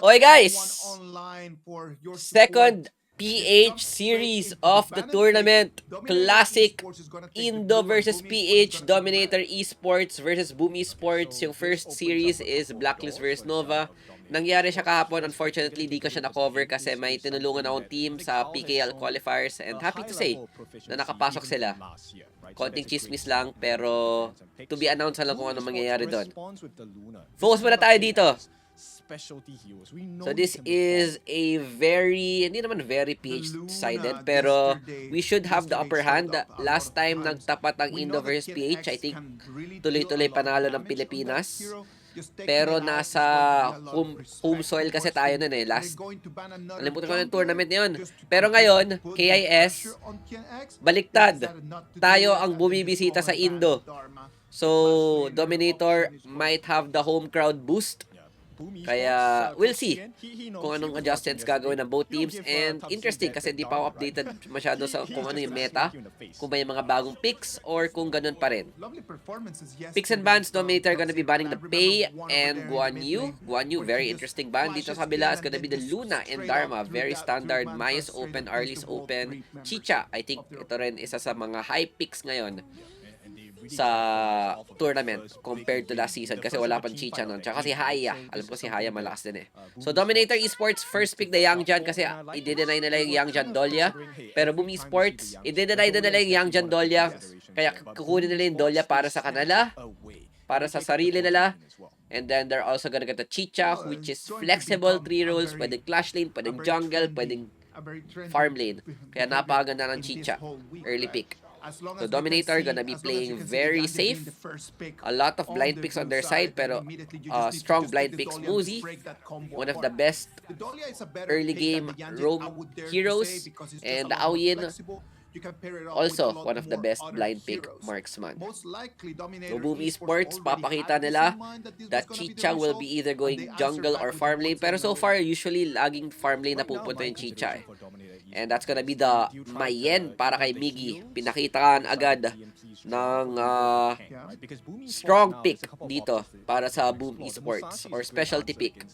Okay guys, second PH series of the tournament. Classic Indo versus PH, Dominator Esports versus Boom Esports. Yung first series is Blacklist versus Nova. Nangyari siya kahapon. Unfortunately, di ko siya na-cover kasi may tinulungan akong team sa PKL qualifiers. And happy to say na nakapasok sila. Konting chismis lang, pero to be announced lang kung ano mangyayari doon. Focus muna tayo dito. So this is a very, hindi naman very PH-sided, pero we should have the upper hand. Last time nagtapat ang Indo versus PH, I think tuloy-tuloy panalo ng Pilipinas. Pero nasa home soil kasi tayo nun eh. Nalimutan ko yung tournament na yun. Pero ngayon, KIS, baliktad. Tayo ang bumibisita sa Indo. So, Dominator might have the home crowd boost. Kaya, we'll see kung anong adjustments gagawin ng both teams. And interesting kasi di pa ako updated masyado sa kung ano yung meta. Kung may mga bagong picks or kung ganun pa rin. Picks and bans, Dominator gonna be banning the Pei and Guan Yu. Guan Yu, very interesting ban. Dito sa kabila is gonna be the Luna and Dharma. Very standard. Mayas open, Arlis open. Chicha, I think ito rin isa sa mga high picks ngayon sa tournament compared to last season kasi wala pang Chicha nun. Tsaka si Haya. Alam ko si Haya malakas din eh. So Dominator Esports first pick the Yang Jan kasi i-deny nila yung Yang Jan Dolia. Pero Boom Esports, i-deny din nila yung Yang Jan Dolia. Kaya kukunin nila yung Dolia para sa kanila, para sa sarili nila. And then they're also gonna get the Chicha which is flexible 3 roles. Pwedeng clash lane, pwedeng jungle, pwedeng farm lane. Kaya napakaganda ng Chicha. Early pick. So Dominator gonna be playing very safe. A lot of blind picks on their side, pero strong blind picks. Muzi, one of the best early game roam heroes, and the Aoyin, also one of the best blind pick marksman. So Boom Esports, papakita nila that Chicha will be either going jungle or farm lane, pero so far usually laging farm lane na pupunta yung Chicha eh. And that's gonna be the Mayen para kay Miggy. Pinakita agad ng strong pick dito para sa Boom Esports or specialty pick.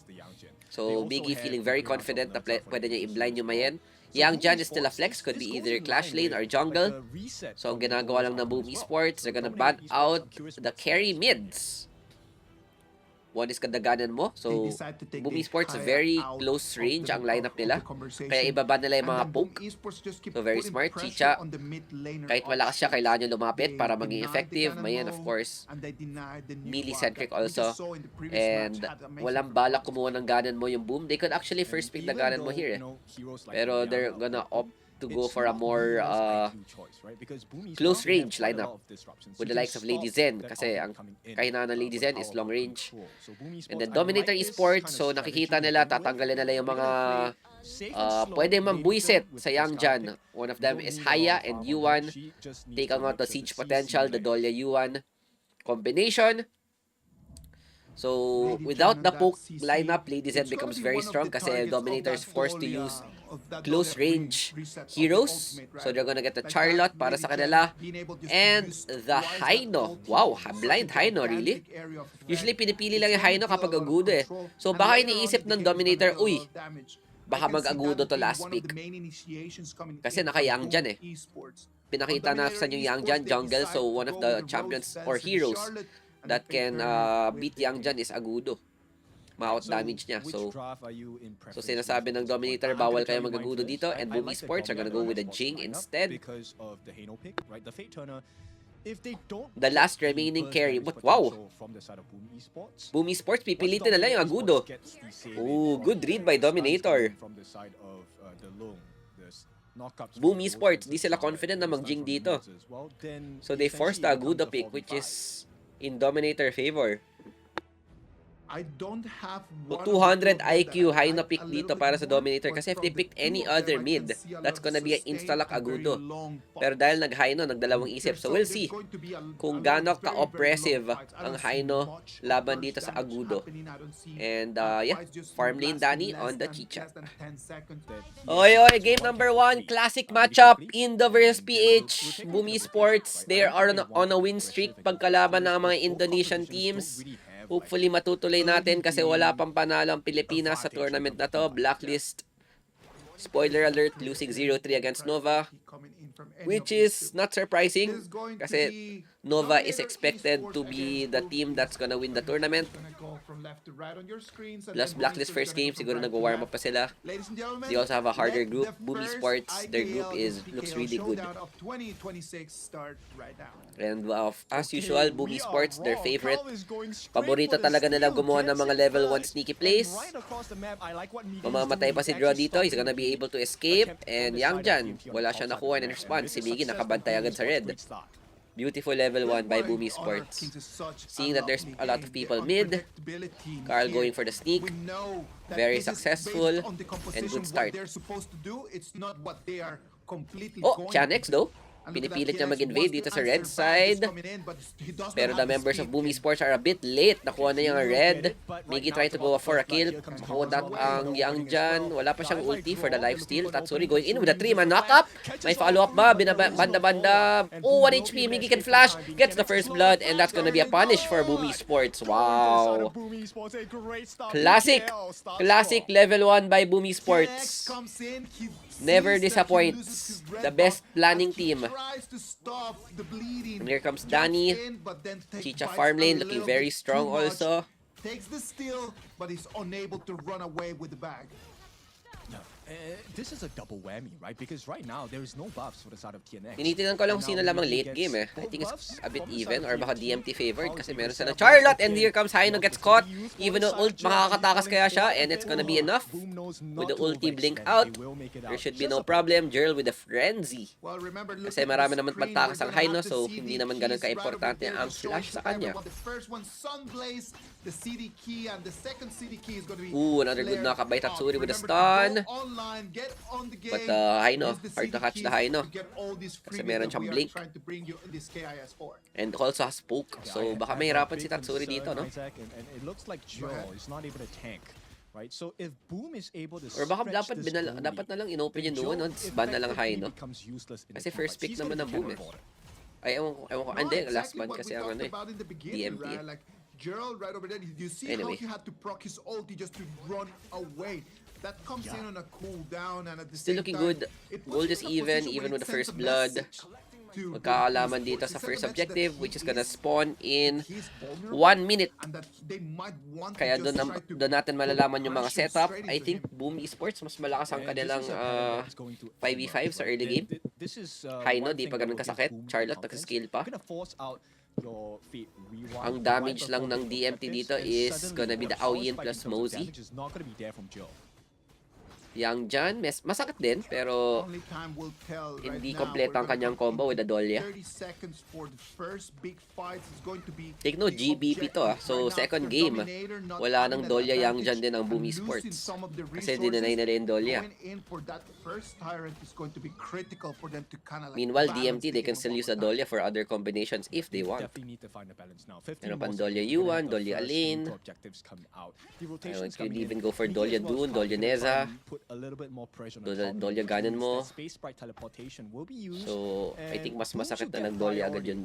So Miggy feeling very confident na pwede niya i-blind yung Mayen. Yang Jan is still a flex, could be either clash lane or jungle. So ang ginagawa lang ng Boom Esports, they're gonna ban out the carry mids. One is kadaganan mo. So, Boom Esports, very close range ang lineup nila. Kaya ibaba nila yung mga poke. So, very smart. Chicha, kahit malakas siya, kailangan nyo lumapit para maging effective. Mayan, of course, melee-centric also. And walang balak kumuha ng ganan mo yung Boom. They could actually first pick the ganan mo here eh. Pero they're gonna opt to go for a more close range lineup with the likes of Lady Zen kasi ang kahinaan ng Lady Zen is long range. And then Dominator Esports, so nakikita nila, tatanggalin nila yung mga pwede mambuisit sa Yang Jan. One of them is Haya and Yuan. Take out the siege potential, the Dolia Yuan combination. So, without the poke lineup, Lady Zen becomes very strong kasi Dominator is forced to use close range heroes. So, they're gonna get the Charlotte para sa kanila. And the Haino. Wow, blind Haino, really? Usually, pinipili lang yung Haino kapag agudo eh. So, baka iniisip ng Dominator, uy, baka mag-agudo to last pick. Kasi naka-Yang Jan eh. Pinakita na sa yung Yang Jan jungle, so one of the champions or heroes that can beat Yang Jan is Agudo. Ma-out damage niya. So sinasabi ng Dominator, bawal kayo mag-Agudo dito. And Boom Esports are gonna go with a Jing instead. The last remaining carry. But wow! Boom Esports, pipilitin na lang yung Agudo. Oh, good read by Dominator. Boom Esports, di sila confident na mag-Jing dito. So they forced the Agudo pick, which is in Dominator favor. So 200 IQ high na pick dito para sa Dominator kasi if they picked any other mid, that's gonna be an insta-lock Agudo. Pero dahil nag-Haino, nagdalawang isip. So we'll see kung gaano ka-oppressive ang Haino laban dito sa Agudo. And yeah, farm lane Danny on the Chicha. Oy, game number 1, classic matchup, Indo versus PH. Boom Esports, they are on a win streak pagkalaban ng mga Indonesian teams. Hopefully matutuloy natin kasi wala pang panalo ang Pilipinas sa tournament na to. Blacklist. Spoiler alert, losing 0-3 against Nova, which is not surprising kasi Nova is expected to be the team that's gonna win the tournament. Plus Blacklist first game, siguro nag-warm up pa sila. They also have a harder group. Boom Esports, their group looks really good. And as usual, Boom Esports, their favorite. Paborito talaga nila gumawa ng mga level 1 sneaky plays. Mamamatay pa si Draw dito, he's gonna be able to escape. And Yang Jan, wala siya nakuha in response. Si Miggy nakabantay agad sa red. Beautiful level 1 by Boom Esports. Seeing that there's a lot of people mid, Carl going for the sneak. Very successful and good start. Oh, Chanex though. Pinipilit niya mag-invade dito sa red side. Pero the members of Boom Esports are a bit late. Nakuha na yung red. Miggy try to go for a kill. Makuha ang Yang Jan. Wala pa siyang ulti for the lifesteal. Tatsuri going in with a 3-man knock-up. May follow-up ba? Banda-banda. Oh, 1 HP. Miggy can flash. Gets the first blood. And that's gonna be a punish for Boom Esports. Wow. Classic. Classic level 1 by Boom Esports. Never disappoints. The best planning team. And here comes Danny. Chicha farm lane looking very strong also. Takes the steal, but he's unable to run away with the bag. This is a double whammy, right? Because right now, there is no buffs for the side of TNX. Tinitingnan ko lang sino lamang late game eh. I think it's a bit even or baka DMT favored kasi meron silang Charlotte and here comes Haino gets caught. Even though ult, makakatakas kaya siya and it's gonna be enough. With the ulti blink out, there should be no problem. Jirl with the frenzy. Kasi marami naman pagtakas ang Haino so hindi naman ganun ka-importante ang flash sa kanya. Ooh, another good knock-up by Tatsuri with a stun. But Haino, hard to catch the Haino. Kasi meron siyang blink. And also has poke. So baka mahirapan si Tatsuri dito, no? Or baka dapat na lang in-open yung nuwan, no? Ban na lang Haino. Kasi first pick naman ng Boom eh. Ay, ewan ko. Hindi, last ban kasi ang ano eh. DMT eh. Anyway. That comes in on a cooldown and at the Still looking good. Gold is even with the first blood. Magkaalaman dito sa first objective which is gonna spawn in 1 minute. Kaya doon natin malalaman yung mga setup. I think Boom Esports mas malakas ang kanilang 5v5 sa early game. Haino, di pa ganun kasakit. Charlotte, nag-scale pa. Ang damage lang ng DMT dito is gonna be the Aoyin plus Mosey. Yang Jan, masakit din, pero hindi kompleto ang kanyang combo with the Dolya. Take note, GBP to So, second game, wala nang Dolya Yang Jan din ang Boom Esports. Kasi dinanay nila yung Dolya. Meanwhile, DMT, they can still use the Dolya for other combinations if they want. Meron pang Dolya Yuan, Dolya Alin. You could even go for Dolya Dune, Dolya Neza. Dolya ganon mo. So, I think mas masakit na ng Dolya agad yun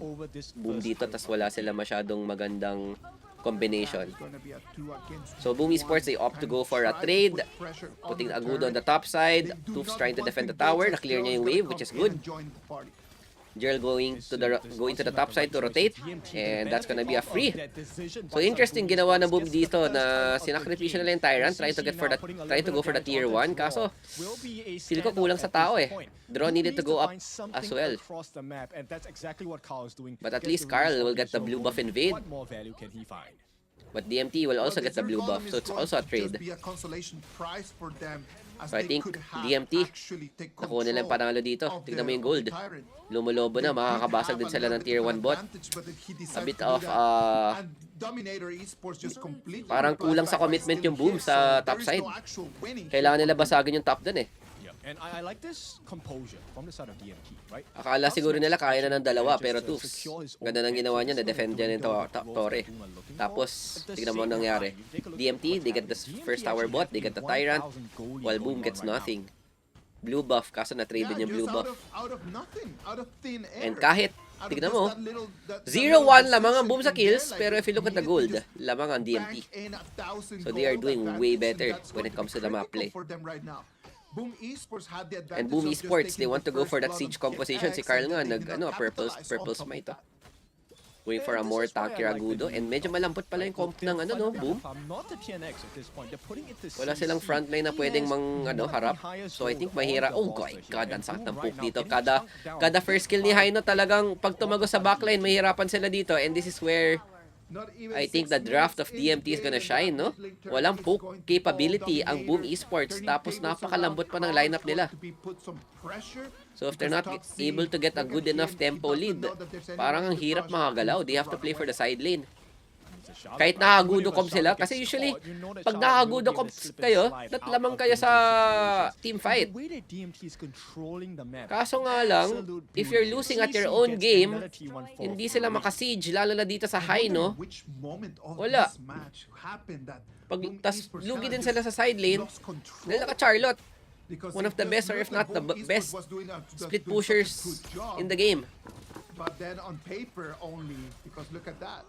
Boom dito, tas wala sila masyadong magandang combination. So, Boom Esports, they opt to go for a trade. Putting Agudo on the top side. Toof's trying to defend the tower. Na-clear niya yung wave, which is good. Jirl going to the top side to rotate, and that's gonna be a free. So interesting ginawa ng Boom dito na sinakripisyo nila yung Tyrant, trying to go for the tier 1. Kaso feel ko kulang sa tao eh. Draw needed to go up as well. But at least Carl will get the blue buff invade. But DMT will also get the blue buff, so it's also a trade. So I think DMT, nakuha nila yung panalo dito. Tignan mo yung gold. Lumulobo na, makakabasag din sila ng tier 1 bot. A bit of, parang kulang sa commitment yung Boom sa top side. Kailangan nila basagin yung top dun eh. And I like this composure from the side of DMT, right? Akala siguro nila kaya na ng dalawa, pero Toofs, ganda ng ginawa niya, na-defend niya ng Torre. Tapos, tignan mo ang nangyari. DMT, they get the first tower bot, they get the Tyrant, while Boom gets nothing. Blue buff, kaso na-trade din yung blue buff. And kahit out of Tignan just mo. that little- that 0-1 little lamang ang boom sa decision in kills, there, pero like, if you look at the needed to gold, just lamang ang DMT. bank in 1,000 So they are gold doing way advantage, better and that's when going it comes to the map critical play. for them right now. Boom Esports had the advantage And Boom of just Esports, they taking want the to go first for that blood siege on composition. Si KIS, Carl and nga, then they did not purple capitalize on top of smite. that. Going for a And this more is why I tanky like the Agudo. And new medyo stuff. malambot pala yung comp ng ano, no, Boom. Not the TNX at this point. They're putting it to Wala CC. silang frontline na pwedeng harap. So I think mahira. Oh my god, ang sakit ng poke dito. Kada first kill ni Haino talagang pag tumago sa backline, mahirapan sila dito. And this is where Not even I think 6 the draft of minutes in DMT is gonna game, shine, that no? mid-lane turret Walang is poke going to capability fall. ang Boom Dominator Esports. turning Tapos tables napakalambot pa ng around. lineup nila. Carl's going to be put some pressure So if they're not because top able to get a look good at enough him, he tempo doesn't lead, know that there's anyone parang ang to hirap rush. makagalaw. He They needs have to run play for away. the side lane. Kahit nakagudo comp sila, kasi usually, pag nakagudo comp kayo, lamang kayo sa team fight. Kaso nga lang, if you're losing at your own game, hindi sila makasiege, lalo na dito sa high, no? Which moment of Wala. this match happened that Pag, Boom tas Esports lugi din kinda sila sa side lane, lost control. dahil naka-Charlotte. Because One of the it best, or if just not looked the like Boom best Esports was doing split doing such a pushers good job. in the game. But then on paper only, because look at that.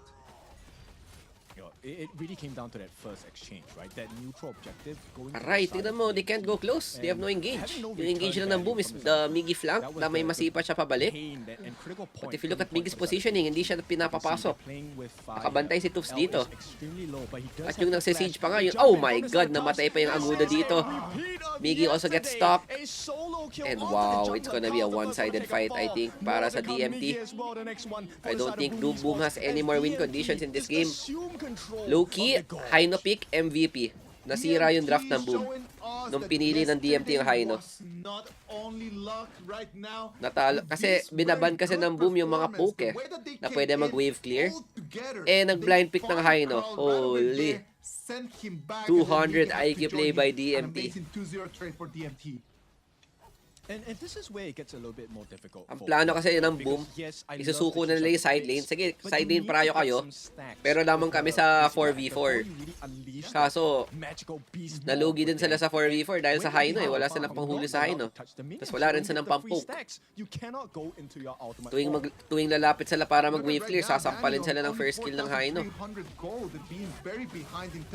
It really came down to that first exchange, right? That neutral objective going to the Right, side tignan of mo, the they can't go close. They have no engage. Having no Yung engage return lang ng Boom is value from the side. Miggy flank That was na may the masipa siya pabalik. pain and critical point But if you look at turning point Miggy's for the side. positioning, hindi siya pinapapasok. Playing with fire. Nakabantay si Tufs L dito. is extremely low, but he does At have yung the nagsisiege flash. pa nga, yung, Jump oh in my from the god, side of namatay pa yung Tufs. Agudo dito. Repeat of Miggy also gets yesterday. stopped. A solo kill And onto the wow, jungle. it's gonna be a Carl's the one-sided first one to fight, take a I fall. think, More para to sa come, DMT. Miggy as well, the next one for I the don't side of think Boom Boom has Esports. any And more win DMT conditions in this just game. assume control Low-key, of the goal. Haino pick, MVP. Nasira yung draft ng Boom. Showing us Nung that pinili ng DMT yung yesterday Haino. was not only luck right now. Natalo, kasi binaban kasi ng Boom yung mga poke na pwede mag-wave clear. Nag-blind pick ng Haino. Holy. 200 IQ play by DMT. Amazing 2-0 trade for DMT. And this is where it gets a little bit more difficult. Ang for plano Boom. kasi ng Because, Boom, yes, I isusuko love na the nila yung shot side plays, lane. Sige, but side you lane need prayo to get kayo. some stacks Pero lamang before- kami sa before 4v4. you really unleash that Kaso, magical beast nalugi mode din sila for sa 4v4 dahil sa When Haino you wala have silang a panghuli bomb, sa you're Haino. allowed to touch the minions. Tapos wala rin When you silang get the free pang-poke. stacks, you cannot go into your ultimate bomb. Tuwing lalapit sila para mag-wave clear, sasampalin sila ng first kill ng Haino.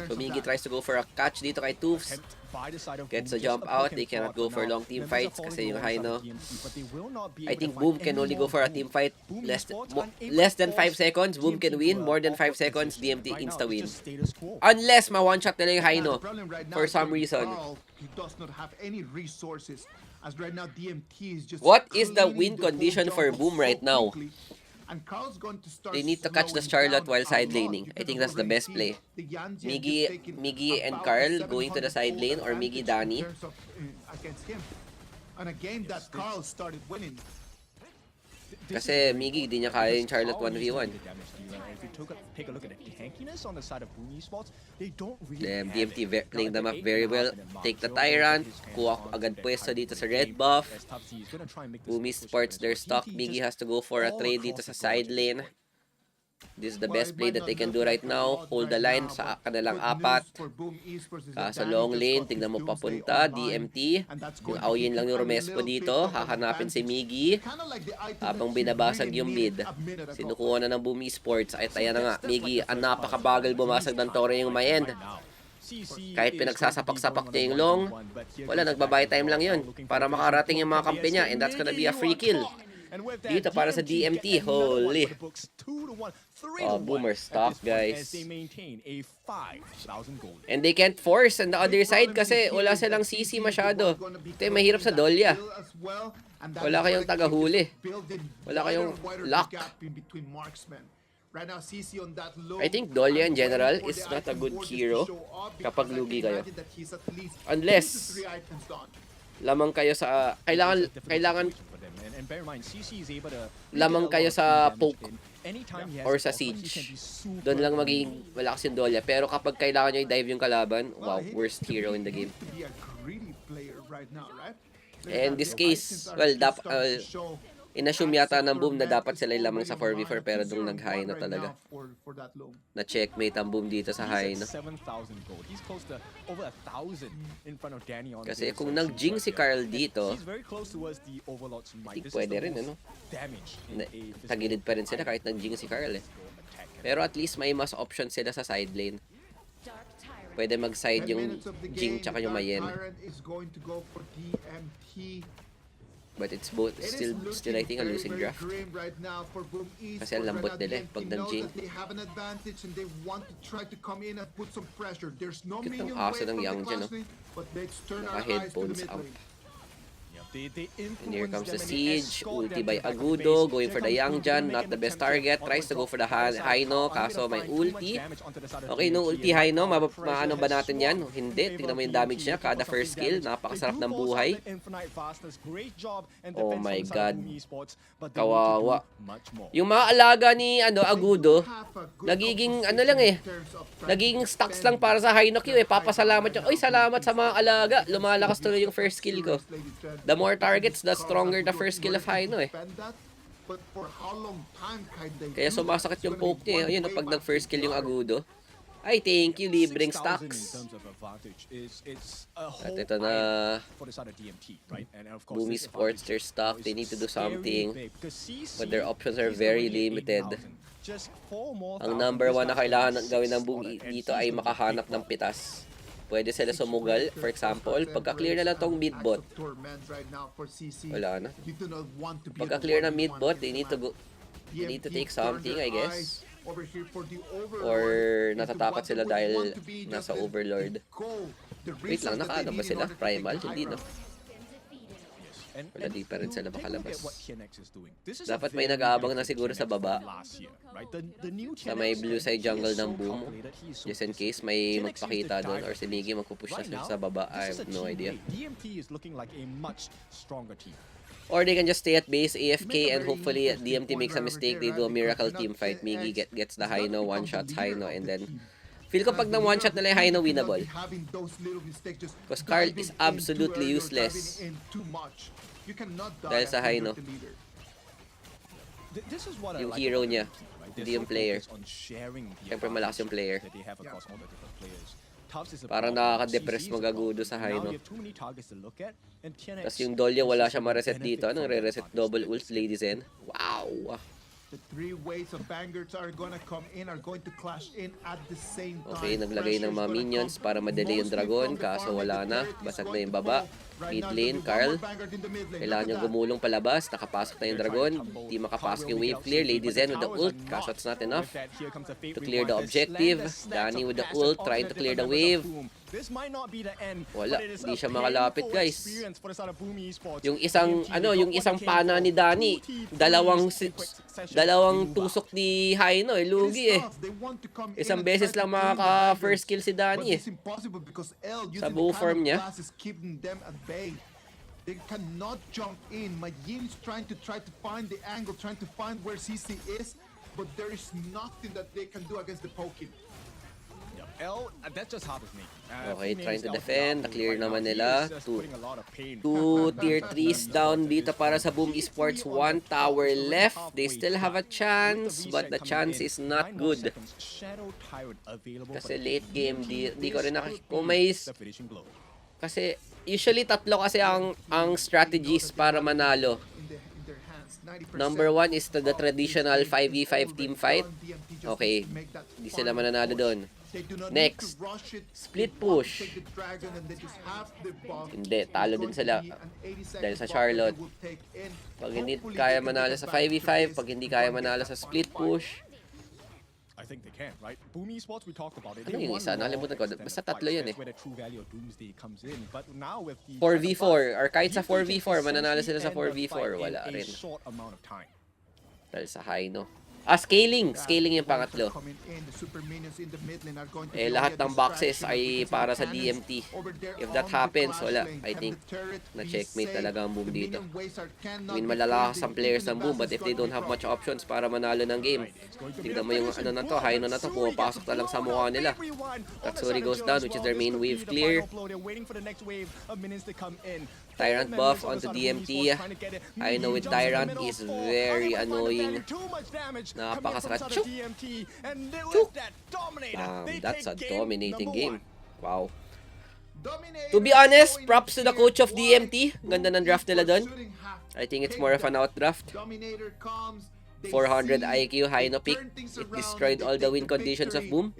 So Miggy tries to go for a catch dito kay Tufs. Attempt by the side of Gets Boom, a just jump a out. pick They and cannot pop, go but for now long team they're fights falling kasi yung low inside Haino. of DMT, but they will not be I able think to Boom find can any only go more for a Boom. team fight Boom less Esports unable less to than 5 force seconds. Boom DMT can to win. a More than 5 awkward seconds, position. DMT Right now, insta-win. it's just status quo. Unless ma-one-shot nila yung Haino. For some reason. He does not have any resources. As right now, DMT is just What is the win cleaning the condition whole for jungle Boom so right now? quickly. And Carl's going to start They need to catch the slowing Charlotte down while a side lot laning. I because think we've that's the already best seen play. the Yanji has just taken Miggy and about Carl 700 going to the side goal lane, or Miggy advantage Danny. in terms of, against him. On a game that Carl started winning. Kasi Miggy, di niya kaya yung Charlotte 1v1. If you take a look at the tankiness on the side of Boom Esports, they don't really Damn, have DMT it. playing the Now, map at the very 8.5 well. minute mark, Take the Zero Tyrant. Gold is Kuha hands agad on pwesto deck dito sa for the red game, buff. as Top C is gonna try and make this Boom push Esports, they're against stuck. DMT Miggy just has to go for a all trade across dito sa the side gorgeous lane. board. This is the Well, best it play might that not they can look do right like a now. lot Hold the right line now, sa but kanilang good news apat. for Boom Esports is that Kaso Danny long just lane, got tignan mo his Doomsday papunta, online, DMT. and that's Yung going to Aoyin give lang you yung a Romespo little dito. bit of Hahanapin si advantage. Miggy. Kinda like the item Habang that he binabasag really yung needed mid. a minute ago. Sinukuha na ng Boom Esports. Ay, ayan na nga. Miggy, ang napakabagal bumasag ng tore yung may end. Kahit pinagsasapak-sapak niya yung long, wala, nagbabay time lang yun para makarating yung mga kampi niya, and that's gonna be a free kill. Dito para sa DMT, holy. Oh, Boomer stock, guys. And they can't force on the other side kasi wala silang CC masyado. Ito yung mahirap sa Dolya. Wala kayong tagahuli. Wala kayong lock. Right now, CC on that low. I think Dolya in and general waiting for is the not a item good board just to hero show off, kapag because I lugi can kayo. imagine that he's at least Unless 2 to 3 items gone. lamang kayo sa kailangan lamang kayo sa poke or sa siege. Doon lang magiging malakas yung Dolya. Pero kapag kailangan nyo i-dive yung kalaban, wow, worst hero in the game. To be a greedy player right now, right? And this case, well, inassume yata ng Boom na dapat sila lamang sa 4v4 pero nung nag-high na talaga. Na checkmate ang Boom dito sa high no. Kasi kung nag-jing si Carl dito, hindi pwede rin ano. Tagilid pa rin sila kahit nag-jing si Carl eh. Pero at least may mas option sila sa side lane. Pwede mag-side yung Jing tsaka yung Mayen. But it's both still I think a losing draft. Kasi ang lambot nila eh, pag nag-Jing. Cute ng aso ng Yang dyan, no? Naka-headphones up. And here comes the siege, ulti by Agudo, going for the Yangjan, not the best target, tries to go for the Haino, kaso may ulti. Okay, no ulti Haino, maano ba natin yan? Hindi, tignan mo yung damage niya, kada first kill, napakasarap ng buhay. Oh my god, kawawa. Yung mga alaga ni Agudo, nagiging nagiging stocks lang para sa Haino Q eh, papasalamat yung, oy salamat sa mga alaga, lumalakas tuloy yung first kill ko. The more targets, the stronger the first kill of Haino eh. Kaya sumasakit yung poke niya eh. Ayun, pag nag-first kill yung Agudo. Ay, thank you, libreng stocks. At ito na Boom Esports, their stock. They need to do something. But their options are very limited. Ang number 1 na kailangan gawin ng Boom dito ay makahanap ng pitas. Pwede sila sumugal, for example, pagka-clear na lang tong mid-bot. Wala na. Pagka-clear na mid-bot, they need to take something, I guess. Or natatapat sila dahil nasa Overlord. Wait lang, nakaano ba sila? Primal? Hindi, no? Wala, di pa rin sila makalabas. Dapat may nag-aabang na siguro sa baba. Sa may blue side jungle ng Boom. Just in case may magpakita doon or si Miggy magpupush na sa baba. I have no idea. Or they can just stay at base, AFK, and hopefully DMT makes a mistake. They do a miracle team fight. Miggy gets the Haino, one-shots Haino, and then feel ko pag na one-shot nila yung Haino, winnable. Because Carl is absolutely useless. Dahil sa Haino. Yung hero niya, hindi yung player. Siyempre malakas yung player. Parang nakaka-depress mag-Agudo sa Haino. Tapos yung Dolya wala siya ma-reset dito. Anong re-reset? Double ult, ladies and wow! The three waves of Vanguards are gonna come in, are going to clash in at the same time. Okay, naglagay ng mga minions para ma-delay yung dragon, kaso wala na. Basag na yung baba. Mid lane, Carl. Kailangan nyo gumulong palabas. Nakapasok na yung dragon. Di makapasok yung wave clear. Lady Zen with the ult, kaso it's not enough to clear the objective. Danny with the ult, trying to clear the wave. Wala, hindi siya makalapit, guys. Yung isang pana ni Danny, dalawang tusok ni Haino eh, lugi eh. Isang beses lang makaka first kill si Danny eh. Sa buo form niya. They cannot jump in. My Yin's trying to find the angle, trying to find where CC is, but there is nothing that they can do against the poking. Okay, trying to defend. Na-clear naman nila. Two tier 3s down dito para sa Boom Esports. 1 tower left. They still have a chance, but the chance is not good. Kasi late game, di ko rin nakikumays. Kasi usually tatlo kasi ang strategies para manalo. Number 1 is the traditional 5v5 team fight. Okay, di sila mananalo doon. Next, split push. Hindi, talo din sila dahil sa Charlotte. Pag hindi kaya manalo sa 5v5, pag hindi kaya manalo sa split push. Ano yung isa? Nakalimutan ko. Basta tatlo yan eh. 4v4. Or kahit sa 4v4, mananalo sila sa 4v4. Wala rin. Dahil sa Haino. Scaling. That Scaling yung waves are pangatlo. coming in. The super minions in the mid lane are going to Eh, be lahat only a ng boxes distraction ay because of para the sa cannons DMT. over there If that on the happens, clash wala. lane. I Can think the turret be na-checkmate safe? talaga ang boom The dito. minion waves are I cannot mean, be malalakas filled. ang The players ng infinite boom, blast but is if they going to don't be have much broken. options para manalo ng game, tignan mo yung ano na to, Haino na to, pumapasok na lang sa mukha nila. Tatsuri goes down, which is their main wave clear. Tyrant buff onto DMT. Haino with Tyrant is very annoying. Napakasakit. Chuk! Chuk! That's a dominating game. Wow. To be honest, props to the coach of DMT. Ganda ng draft nila doon. I think it's more of an outdraft. 400 IQ, Haino pick. It destroyed all the win conditions of Boom.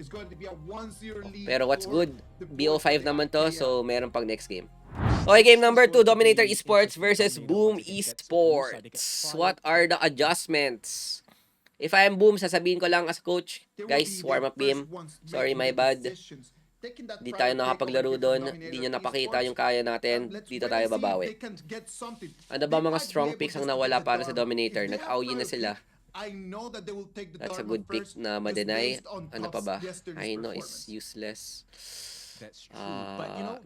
Pero what's good, BO5 naman to, so meron pang next game. Okay, game number 2, Dominator Esports versus Boom Esports. What are the adjustments? If I am Boom, sasabihin ko lang as coach, guys, warm-up game. Sorry, my bad. Di tayo nakapaglaro doon. Di nyo napakita yung kaya natin. Dito tayo babawi. Ano ba mga strong picks ang nawala para sa Dominator? Nag-AOE na sila. That's a good pick na ma-deny. Ano pa ba? Haino is useless.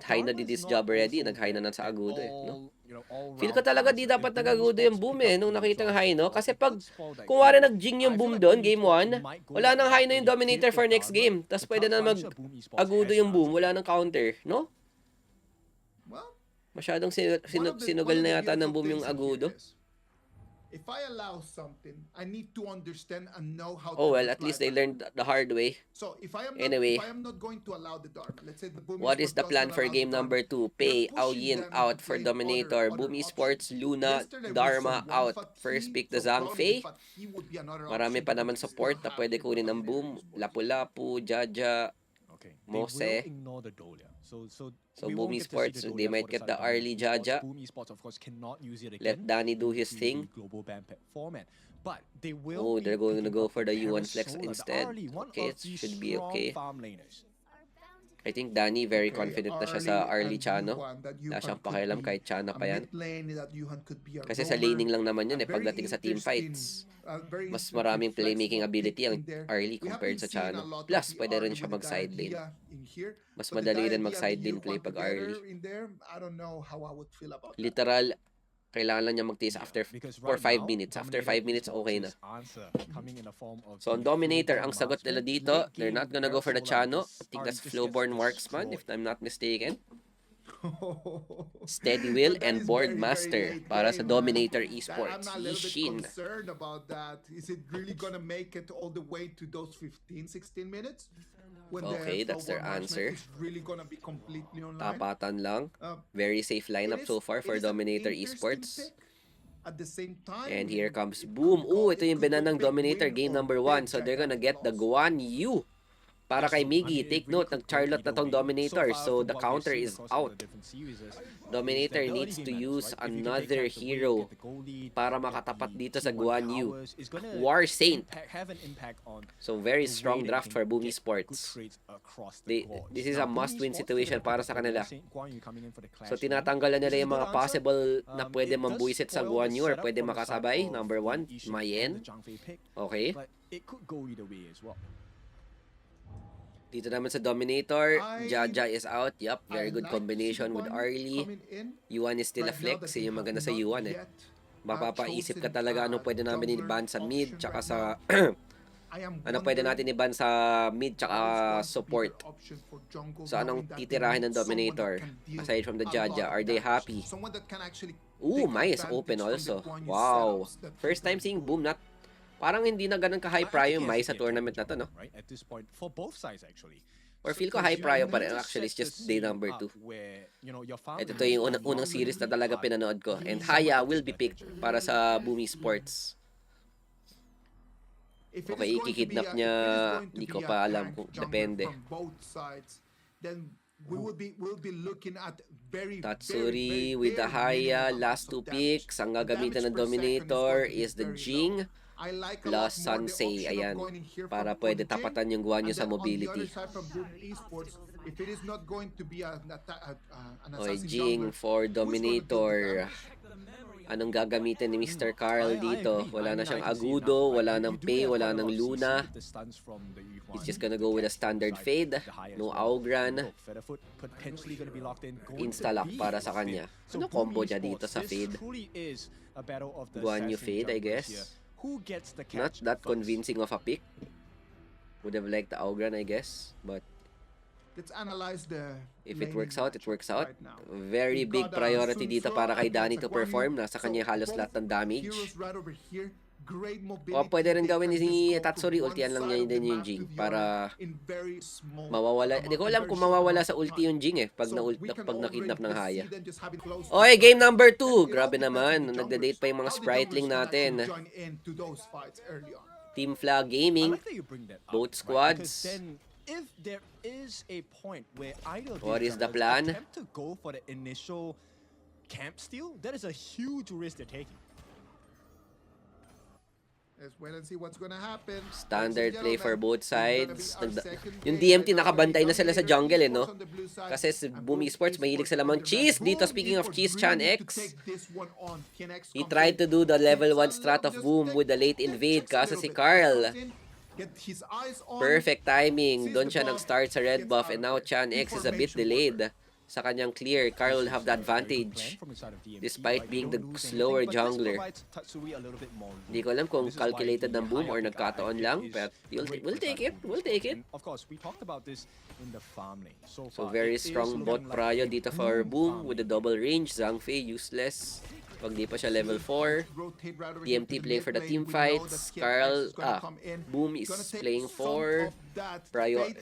Haino did this job already. Nag-Haino na sa Agudo eh. No? Feel ko talaga di dapat nag-Agudo yung Boom eh. Nung nakita ng Haino. Kasi pag kung wala nag-Jing yung Boom doon, game 1, wala nang Haino yung Dominator for next game. Tapos pwede na mag-Agudo yung Boom. Wala nang counter. No? Masyadong sinugal na yata ng Boom yung Agudo. If I allow something, I need to understand and know how Oh to well, at least they learned the hard way. So if I am Anyway, not going to allow the dark, let's say the Boom what is Esports the plan doesn't for allow game the number dark, 2? they're Pay pushing Aoyin them out to for play Dominator. other Boom options. Esports, Luna, Yesterday we Dharma saw out. One First Fat pick Fee, the so Zhang probably Fei. the Fat Fee would be another Marami option pa that naman we can support still na pwede have in kunin ng Dominator Boom. Esports. Lapu-Lapu, Jaja, Mose. So Boom Esports, they might get the early Jaja. Let Danny do his thing. Oh, they're going to go for the U1 flex instead. Okay, it should be okay. I think Danny very confident na siya sa early Chano. Wala siyang pakialam kahit Chana pa yan. Kasi sa laning lang naman yun eh, pagdating sa team fights. Mas maraming playmaking ability ang early compared sa Chano. Plus, pwede rin siya mag-side lane. Mas madali rin mag-side lane play pag early. Literal, kailangan lang niya mag-taste after for 5 minutes. After 5 minutes, okay na. So, on Dominator, ang sagot nila dito, they're not gonna go for the Chano. I think that's Flowborn Marksman, if I'm not mistaken. Steady Will and Board Master para sa Dominator Esports. Yishin. Concerned about that. Is it really gonna make it all the way to those 15-16 minutes? Okay, that's their answer. Really gonna be completely online. Tapatan lang. Very safe lineup so far for Dominator Esports. At the same time, And here comes Boom. Ooh, ito yung binanang Dominator game number 1. So they're gonna get the Guan Yu. Para kay Miggy, take note, nag-Charlotte na tong Dominator. So the counter is out. Dominator needs to use another hero para makatapat dito sa Guan Yu. War Saint. So very strong draft for Boom Esports. This is a must-win situation para sa kanila. So tinatanggalan nila yung mga possible na pwede mambuisit sa Guan Yu or pwede makasabay. Number 1, Mayen. Okay. Dito naman sa Dominator, Jaja is out. Yup, very good combination with Arlie. Yuan is still a flex. Yun yung maganda sa Yuan eh. Mapapaisip ka talaga ano pwede namin i-ban sa mid tsaka sa ano pwede natin i-ban sa mid tsaka support. So anong titirahin ng Dominator aside from the Jaja? Are they happy? Ooh, Mai is open also. Wow. First time seeing Boom not parang hindi na ganun ka-high prio yung Mai sa tournament na to, no? Or feel ko high prio pa rin. Actually, it's just day number 2. Ito yung unang series na talaga pinanood ko. And Haya will be picked para sa Boom Esports. Okay, ikikidnap niya. Hindi ko pa alam kung depende. Tatsuri with the Haya. Last 2 picks. Ang gagamitan ng Dominator is the Jing plus Sansei, ayan, para pwede tapatan yung Guan Yu sa mobility. Okay, Jing for Dominator. Anong gagamitin ni Mr. Carl dito? Wala na siyang Agudo, wala nang Pei, wala nang Luna. He's just gonna go with a standard fade. No Augran. Insta-lock para sa kanya. Ano combo niya dito sa fade? Guan Yu fade, I guess. Not that convincing of a pick. Would have liked the Augran, I guess. But let's analyze the if it works out, it works out. right now. Very big priority dito para kay Danny to perform. Nasa kanya halos lahat ng damage. Heroes right over here. Great mobility. O pwede rin gawin They can ni just go Tatsuri, from ultihan one lang side niya of din the yung map Jing to the para other in very small mawawala. Hindi ko alam kung mawawala sa ulti yung Jing eh pag, pag nakidnap ng Haya. Oy, game number 2. Grabe naman. Nagda-date pa yung mga spritling natin. Team Flag Gaming. Both squads. If there is a point where either of What these is the plan? junglers attempt to go for the initial camp steal, that is a huge risk they're taking. Let's wait and see what's gonna happen. Standard play for both sides. Yung DMT nakabantay na sila sa jungle eh, no? Kasi si Boom Esports, mahilig sila mang cheese. Dito, speaking of cheese, Chan X. He tried to do the level 1 strat of Boom with the late invade. Kaso si Carl, perfect timing. Doon siya nag-start sa red buff. And now Chan X is a bit delayed sa kanyang clear. Carl will have the advantage despite being the slower jungler. Hindi ko alam kung calculated ng Boom or nagkataon lang. But we'll take it. We'll take it. So very strong bot prio dito for Boom with the double range. Zhangfei useless. Pag di pa siya level 4. DMT playing for the team fights. Carl, Boom is playing for priority.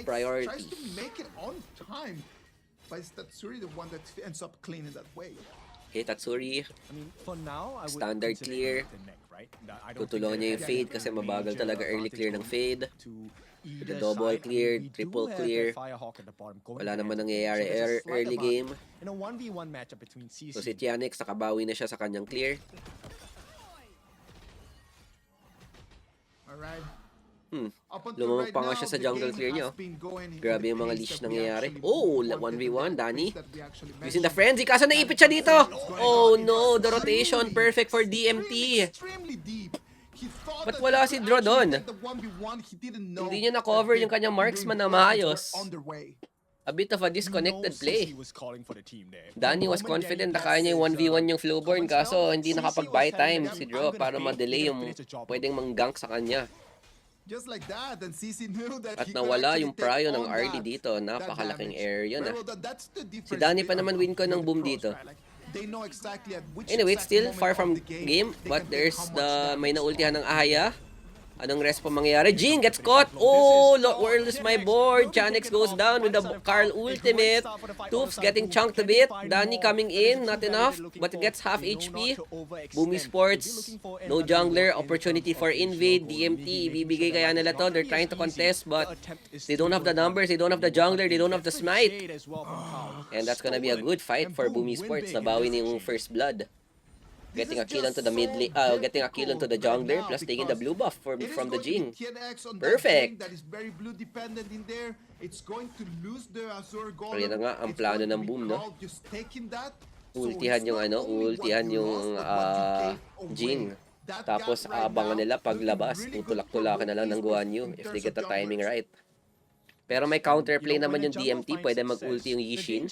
Tries to make it on time. But it's Tatsuri the one that ends up cleaning that way. Okay, Tatsuri. I mean, for now, I would Standard consider clear. it the neck, right? I don't Tutulungan think niya they yung have fade any kasi major mabagal talaga early clear ng fade. to The either double side. clear, We do triple have clear. that Firehawk at the bottom going Wala hand naman in hand. nangyayari So there's a slight early advantage game. in a 1v1 matchup between CC. So si Tianex, nakabawi na siya sa kanyang clear. Alright. Lumamang pa nga siya sa jungle clear niya. Grabe yung mga leash nangyayari. Oh, 1v1, Danny. Using the frenzy, kaso naipit siya dito. Oh no, the rotation, perfect for DMT. Ba't wala si Draw doon? Hindi niya na-cover yung kanyang marksman na maayos. A bit of a disconnected play. Danny was confident na kaya niya yung 1v1 yung Flowborn, kaso hindi nakapag-buy time si Draw para ma-delay yung pwedeng mang-gank sa kanya. Just like that, and CC knew that At he could nawala actually yung take prio on ng RD that- dito. Napakalaking that area na. Pero that's the difference. Si Danny pa They naman are win ko ng with Boom the pros, dito. right? Like, they know exactly at which Anyway, it's exact still moment far of from the game, they but can do there's how much the may damage. naultihan ng Ahaya. Anong resp pa mangyayari? Jing gets caught! Oh, World is my board! Chanex goes down with the Carl ultimate. Toops getting chunked a bit. Danny coming in, not enough, but gets half HP. Boom Esports, no jungler, opportunity for invade. DMT, ibibigay kaya nila to. They're trying to contest, but they don't have the numbers, they don't have the jungler, they don't have the smite. And that's gonna be a good fight for Boom Esports. Nabawi na yung first blood. Getting a kill onto the mid lane, getting a kill onto the jungler, plus taking the blue buff from the Jing. Perfect! That is very blue dependent in there. It's going to lose the Azure Golem. Ayun na nga, ang It's plano going to ng be Boom, no? Carl just taking that. So Ultihan it's yung not ano, only what ultihan you yung lost, but what you gave away. Jing. That Tapos gap right abangan now, nila paglabas, looking really kung good for tulak-tulakan na lang ng Boom Guan Yu Esports in if terms they get the of timing junglers. right. Pero may counterplay naman yung DMT, pwede mag-ulti yung Yishin.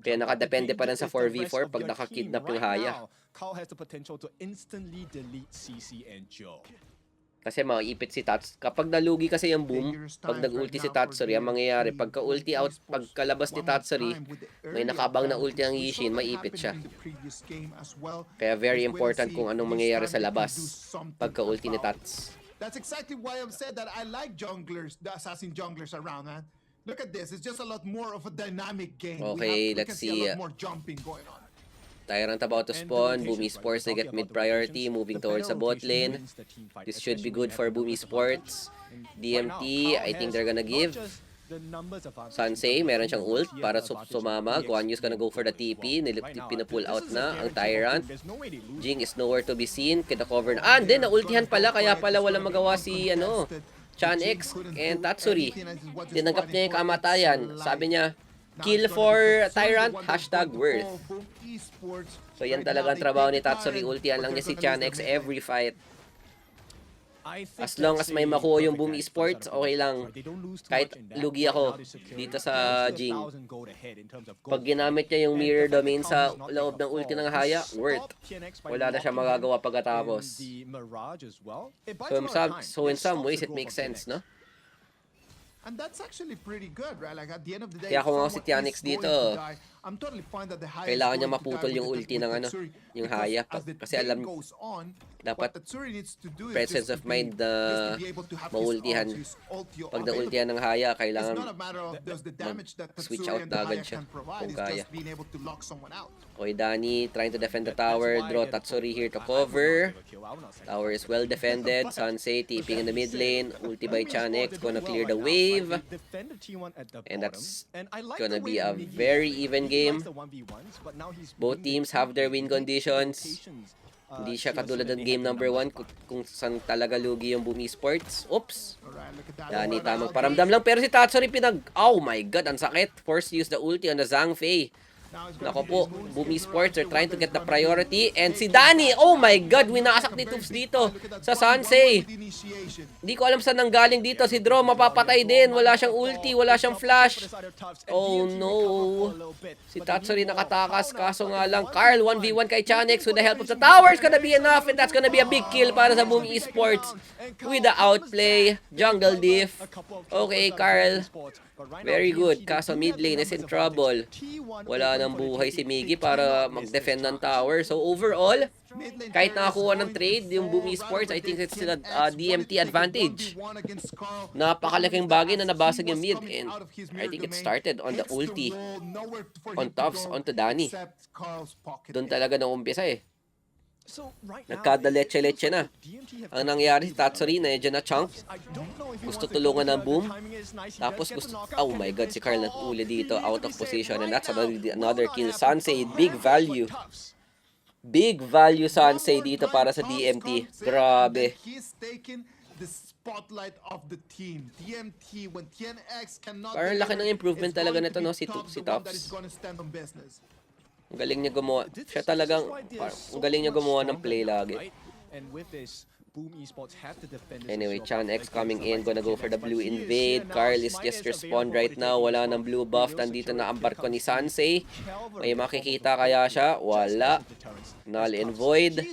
Kaya nakadepende pa rin sa 4v4 pag nakakidnap yung Haya. Carl has the potential to instantly delete CC and Joe. Kasi maipit si Tats. Kapag nalugi kasi yung Boom, pag nag-ulti si Tatsuri, ang mangyayari, pagka-ulti out, pagkalabas ni Tatsuri, may nakabang na ulti ang Yishin, maipit siya. Kaya very important kung anong mangyayari sa labas, pagka-ulti ni Tats. That's exactly why I've said that I like junglers, the assassin junglers around, man. Look at this. It's just a lot more of a dynamic game. Okay, we let's can see see. a lot more jumping going on. Tyrant about to spawn. Boom Esports, they get mid priority, moving towards the bot lane. This should be good for Boom Esports. DMT, I think they're gonna give. Sansei, meron siyang ult para sumama. Guan Yu's gonna go for the TP. Pinapull out na ang Tyrant. Jing is nowhere to be seen. Kita cover na. And then, naultihan pala. Kaya pala walang magawa si, Chan X and Tatsuri. Tinanggap niya yung kamatayan. Sabi niya, Now Kill it's gonna for be Tatsuri, Tyrant, the one that's hashtag going to worth. fall. Boom Esports. So yan Right now, talagang they trabaho take ni the Tatsuri, turret, ultian but lang niya they're si gonna lose Chanex their mid lane. every fight. I think As long that's as may a makuha yung perfect Boom catch Esports, from the side of okay Pinoy. lang. Right, they don't lose too Kahit much in that. lugi Right ako now, they're securing dito sa close to Jing. 1,000 gold ahead in terms of gold, Pag ginamit niya yung right? And mirror the fact that domain Calm sa does not take loob a ng ulti fall ng to Haya, stop worth. TNX by Wala na siya locking him magagawa in pagkatapos. the Mirage as well. It buys So a lot of time. in It some stops ways, the it growth makes of sense, TNX. no? And that's actually pretty good, right? Like at the end of the day, Kaya if kung ako si someone Tianix is going dito, to die, I'm totally fine that the Haya is kailangan niya going to die maputol with yung ulti ng ano, Tatsuri. yung Because Haya. as the Kasi game alam, goes on, dapat what Tatsuri needs to do is presence just of mind na to be able to have maultihan. his ulti Pag available. naultihan ng Haya, It's kailangan not a matter of does the damage that mag-switch Tatsuri out and na the agad Haya siya can provide. kung It's kaya. just being able to lock someone out. Okay, Danny trying to defend the tower. Draw Tatsuri here to cover. Tower is well defended. Sansei TPing in the mid lane. Ulti by Chanex. Gonna clear the wave. And that's gonna be a very even game. Both teams have their win conditions. Hindi siya katulad ng game number 1 kung saan talaga lugi yung Boom Esports. Oops! Alright, look at that. Danny tamang paramdam lang. Pero si Tatsuri oh my god, ang sakit. Forced to use the ulti on the Zhangfei. Now it's gonna Nako be po, the Moon Boom Saber Esports are after trying to what get the they're gonna priority. do. And si Taking Danny, that oh my side, god, look winasak at ni that Tufs very big dito fight. Look at that sa one-on-one Sansei. with initiation. Di ko alam saan nanggaling dito. Si Draw mapapatay din. Wala siyang ulti, wala siyang flash. Oh no. Si Tatsuri nakatakas. Kaso nga lang, Carl 1v1 kay Chanex with the help of the tower is gonna be enough. And that's gonna be a big kill para sa Boom Esports. With the outplay, jungle diff. Okay, Carl. Very good. Kaso mid lane is in trouble. Wala nang buhay si Miggy para mag-defend ng tower. So overall, kahit nakakuha ng trade yung Boom Esports, I think it's still a DMT advantage. Napakalaking bagay na nabasag yung mid. And I think it started on the ulti on Tufts onto Danny. Doon talaga nang umpisa eh. Nagkadaleche-leche na. Ang nangyari si Tatsuri, medyo na chunk. Gusto tulungan ng Boom. Tapos gusto, oh my god, si Carl nag-uli dito, out of position. And that's another kill. Sansei, big value. Big value Sansei dito para sa DMT. Grabe. Spotlight of the team. DMT when TNX cannot Parang laki ng improvement talaga nito, no, si Tops. Ang galing niya gumawa. Siya talagang, ang galing niya gumawa ng play lagi. Anyway, Chanex coming in, gonna go for the blue invade. Carl is just respawned right now. Wala ng blue buff. Nandito na ang barko ni Sansei. May makikita kaya siya? Wala. Null and void.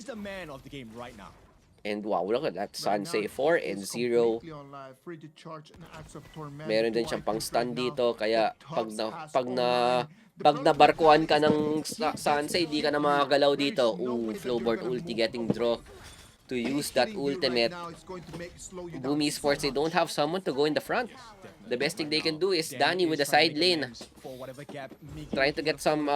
And wow, look at that. Sansei 4 and 0. Meron din siyang pang stun dito. Kaya pag nabarkuhan ka ng Sansei, di ka na makagalaw dito. Ooh, flowboard ulti getting draw to use that ultimate. Boom Esports, they don't have someone to go in the front. The best thing they can do is Danny with the side lane. Trying to get some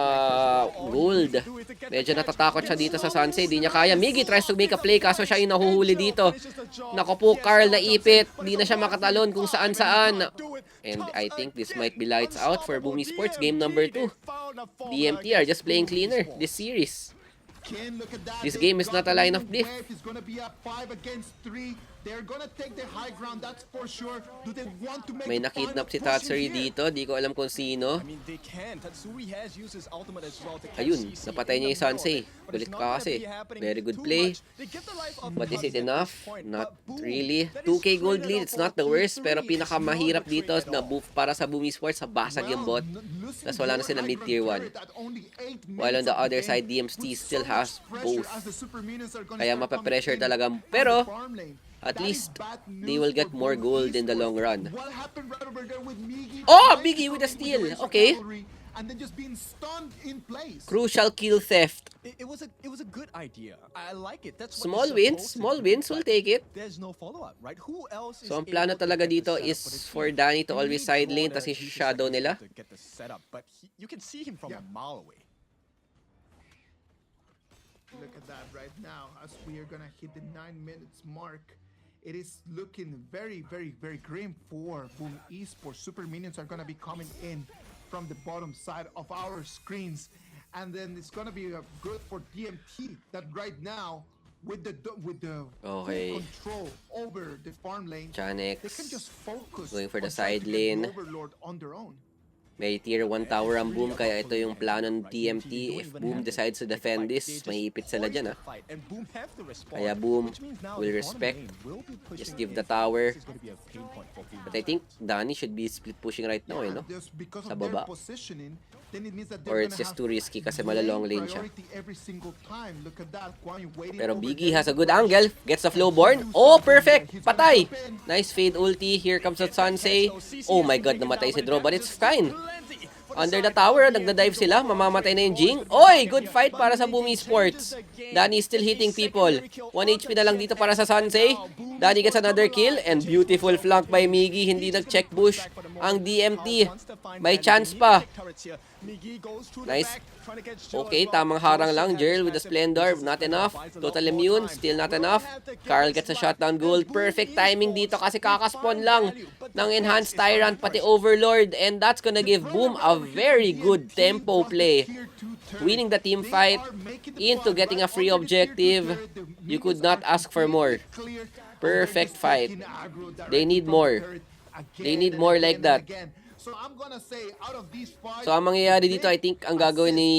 gold. Medyo natatakot siya dito sa Sansei. Di niya kaya. Miggy tries to make a play kaso siya yung nahuhuli dito. Naku po, Carl naipit. Di na siya makatalon kung saan-saan. And I think this might be lights out for Boom Esports game number 2. DMT are just playing cleaner this series. This game is not a line of diff. May nakidnap si Tatsuri dito. Di ko alam kung sino. Ayun, napatay niya yung Sansei. Kulit ka kasi. Very good play. But is it enough? Not really. 2k gold lead, it's not the worst. Pero pinakamahirap dito na buff para sa Boom Esports, sa basag yung bot. Tapos wala na sila mid-tier 1. While on the other side, DMT still has both. Kaya mapapressure talaga. Pero, at least, they will get more gold in the long run. Oh, Miggy with a steal. Okay. And then just being stunned in place. Crucial kill theft. It was a good idea. I like it. That's Small wins, we'll take it. There's no follow-up, right? Who else is So ang plano talaga dito is for Danny to always side lane tas shadow nila. Get the setup, but you can see him from a mile away. Look at that right now as we are gonna hit the 9 minutes mark. It is looking very, very, very grim for Boom Esports. Super minions are gonna be coming in from the bottom side of our screens, and then it's gonna be good for DMT that right now with the full Okay. control over the farm lane, Chanex they can just focus going for the on trying side to get lane. the Overlord on their own. May tier 1 tower ang Boom, kaya ito yung plano ng DMT. If Boom decides to defend this, maiipit sila dyan ah. Kaya Boom will respect. Just give the tower. But I think Danny should be split pushing right now, no? Sa baba. Or it's just too risky kasi malalong lane siya. Pero Biggie has a good angle. Gets the flowborn. Oh, perfect! Patay! Nice fade ulti. Here comes the Sansei. Oh my god, namatay si Draw, but it's fine. Under the tower, nagda-dive sila. Mamamatay na yung Jing. Oy! Good fight para sa Boom Esports. Danny still hitting people. 1 HP na lang dito para sa Sansei. Danny gets another kill. And beautiful flank by Miggy. Hindi nag-check bush ang DMT. May chance pa. Nice. Okay, tamang harang lang. Jerl with the Splendor. Not enough. Total immune. Still not enough. Carl gets a shutdown gold. Perfect timing dito kasi kakaspawn lang ng Enhanced Tyrant pati Overlord. And that's gonna give Boom a very good tempo play. Winning the team fight into getting a free objective. You could not ask for more. Perfect fight. They need more. They need more like that. So, ang mangyayari dito, I think, ang gagawin ni